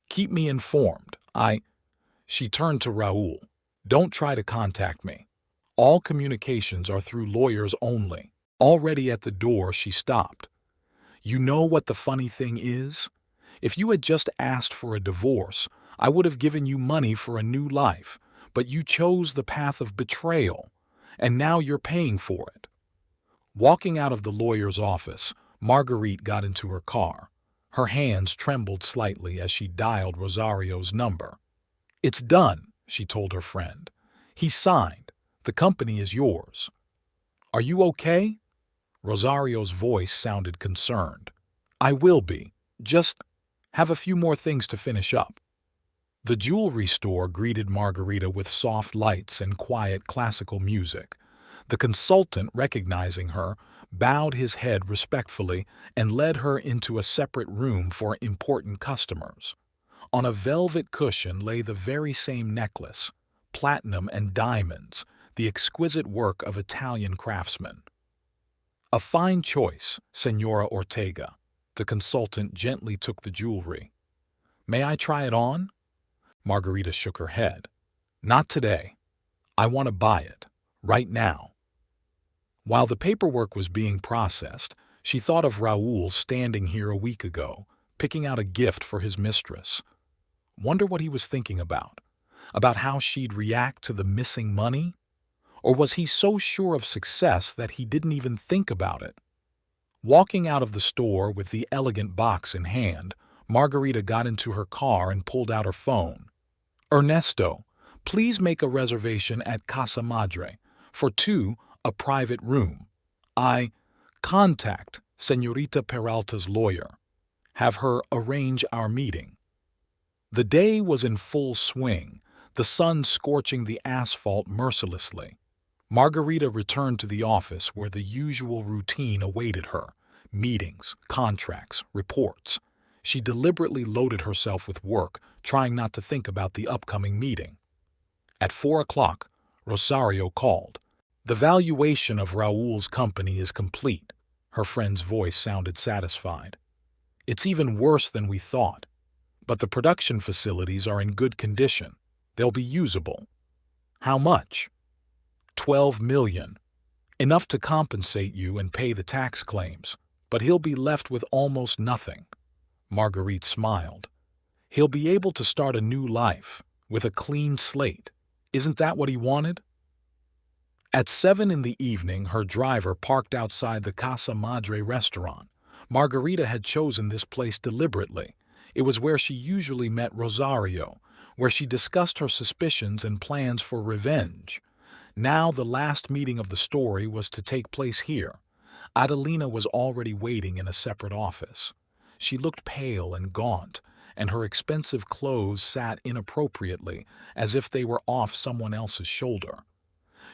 Keep me informed. She turned to Raoul. Don't try to contact me. All communications are through lawyers only. Already at the door, she stopped. You know what the funny thing is? If you had just asked for a divorce, I would have given you money for a new life, but you chose the path of betrayal, and now you're paying for it. Walking out of the lawyer's office, Marguerite got into her car. Her hands trembled slightly as she dialed Rosario's number. It's done, she told her friend. He signed. The company is yours. Are you okay? Rosario's voice sounded concerned. I will be. Just have a few more things to finish up. The jewelry store greeted Margarita with soft lights and quiet classical music. The consultant, recognizing her, bowed his head respectfully and led her into a separate room for important customers. On a velvet cushion lay the very same necklace, platinum and diamonds, the exquisite work of Italian craftsmen. A fine choice, Senora Ortega. The consultant gently took the jewelry. May I try it on? Margarita shook her head. Not today. I want to buy it, right now. While the paperwork was being processed, she thought of Raoul standing here a week ago, picking out a gift for his mistress. Wonder what he was thinking about how she'd react to the missing money? Or was he so sure of success that he didn't even think about it? Walking out of the store with the elegant box in hand, Margarita got into her car and pulled out her phone. Ernesto, please make a reservation at Casa Madre for 2, a private room. Contact Señorita Peralta's lawyer. Have her arrange our meeting. The day was in full swing, the sun scorching the asphalt mercilessly. Margarita returned to the office where the usual routine awaited her. Meetings, contracts, reports. She deliberately loaded herself with work, trying not to think about the upcoming meeting. At 4 o'clock, Rosario called. The valuation of Raoul's company is complete. Her friend's voice sounded satisfied. It's even worse than we thought. But the production facilities are in good condition. They'll be usable. How much? 12 million. Enough to compensate you and pay the tax claims. But he'll be left with almost nothing. Marguerite smiled. He'll be able to start a new life, with a clean slate. Isn't that what he wanted? At 7 in the evening, her driver parked outside the Casa Madre restaurant. Margarita had chosen this place deliberately. It was where she usually met Rosario, where she discussed her suspicions and plans for revenge. Now the last meeting of the story was to take place here. Adelina was already waiting in a separate office. She looked pale and gaunt, and her expensive clothes sat inappropriately, as if they were off someone else's shoulder.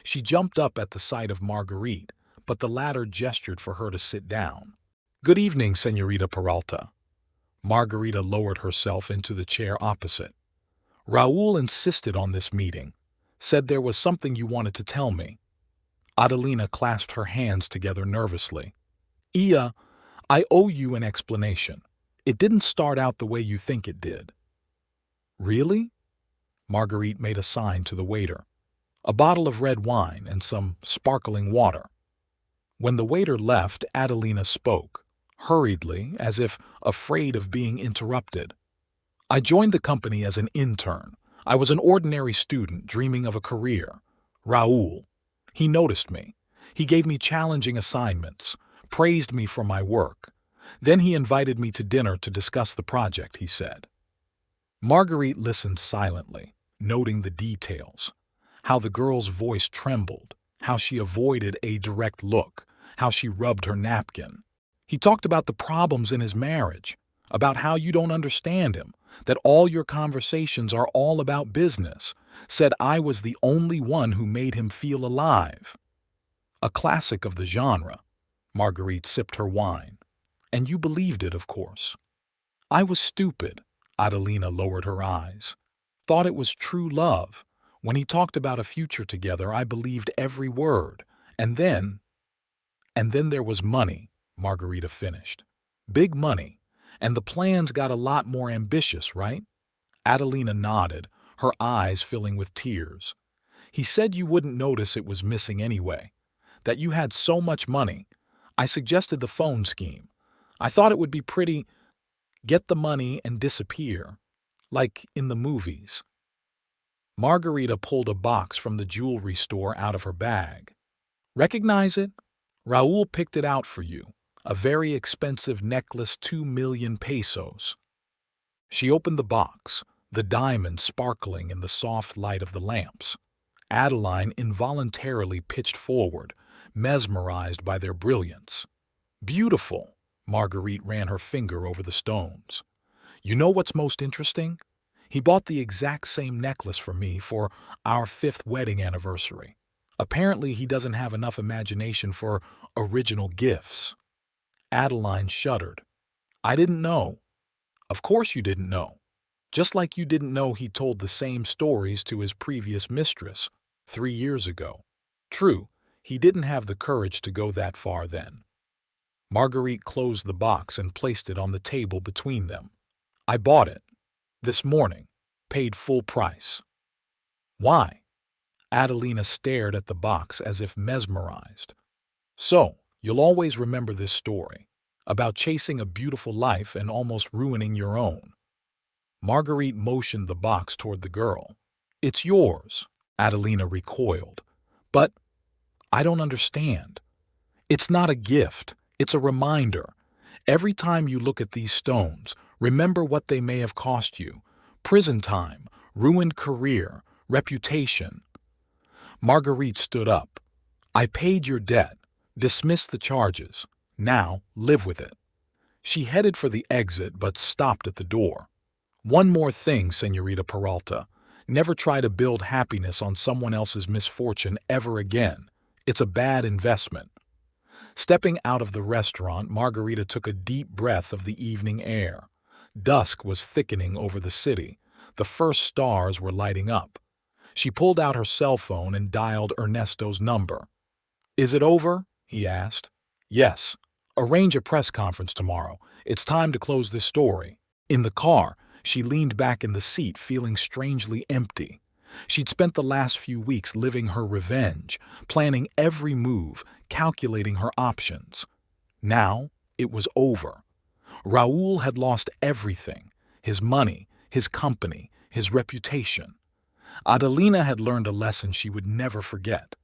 She jumped up at the sight of Marguerite, but the latter gestured for her to sit down. Good evening, Señorita Peralta. Margarita lowered herself into the chair opposite. Raoul insisted on this meeting, said there was something you wanted to tell me. Adelina clasped her hands together nervously. I owe you an explanation. It didn't start out the way you think it did. Really? Marguerite made a sign to the waiter. A bottle of red wine and some sparkling water. When the waiter left, Adelina spoke, hurriedly, as if afraid of being interrupted. I joined the company as an intern. I was an ordinary student dreaming of a career. Raoul. He noticed me. He gave me challenging assignments, praised me for my work. Then he invited me to dinner to discuss the project, he said. Marguerite listened silently, noting the details. How the girl's voice trembled, how she avoided a direct look, how she rubbed her napkin. He talked about the problems in his marriage, about how you don't understand him, that all your conversations are all about business, said I was the only one who made him feel alive. A classic of the genre. Marguerite sipped her wine. And you believed it, of course. I was stupid. Adelina lowered her eyes. Thought it was true love. When he talked about a future together, I believed every word. And then there was money, Margarita finished. Big money. And the plans got a lot more ambitious, right? Adelina nodded, her eyes filling with tears. He said you wouldn't notice it was missing anyway, that you had so much money. I suggested the phone scheme. I thought it would be pretty, get the money and disappear, like in the movies. Margarita pulled a box from the jewelry store out of her bag. Recognize it? Raul picked it out for you. A very expensive necklace, 2 million pesos. She opened the box, the diamonds sparkling in the soft light of the lamps. Adeline involuntarily pitched forward, mesmerized by their brilliance. Beautiful, Marguerite ran her finger over the stones. You know what's most interesting? He bought the exact same necklace for me for our 5th wedding anniversary. Apparently he doesn't have enough imagination for original gifts. Adeline shuddered. I didn't know. Of course you didn't know. Just like you didn't know he told the same stories to his previous mistress 3 years ago. True, he didn't have the courage to go that far then. Marguerite closed the box and placed it on the table between them. I bought it. This morning. Paid full price. Why? Adelina stared at the box as if mesmerized. So, you'll always remember this story, about chasing a beautiful life and almost ruining your own. Marguerite motioned the box toward the girl. It's yours, Adelina recoiled. But I don't understand. It's not a gift, it's a reminder. Every time you look at these stones, remember what they may have cost you. Prison time, ruined career, reputation. Marguerite stood up. I paid your debt, dismissed the charges. Now, live with it. She headed for the exit but stopped at the door. One more thing, Señorita Peralta. Never try to build happiness on someone else's misfortune ever again. It's a bad investment. Stepping out of the restaurant, Margarita took a deep breath of the evening air. Dusk was thickening over the city. The first stars were lighting up. She pulled out her cell phone and dialed Ernesto's number. Is it over? He asked. Yes. Arrange a press conference tomorrow. It's time to close this story. In the car, she leaned back in the seat, feeling strangely empty. She'd spent the last few weeks living her revenge, planning every move, calculating her options. Now, it was over. Raul had lost everything, his money, his company, his reputation. Adelina had learned a lesson she would never forget.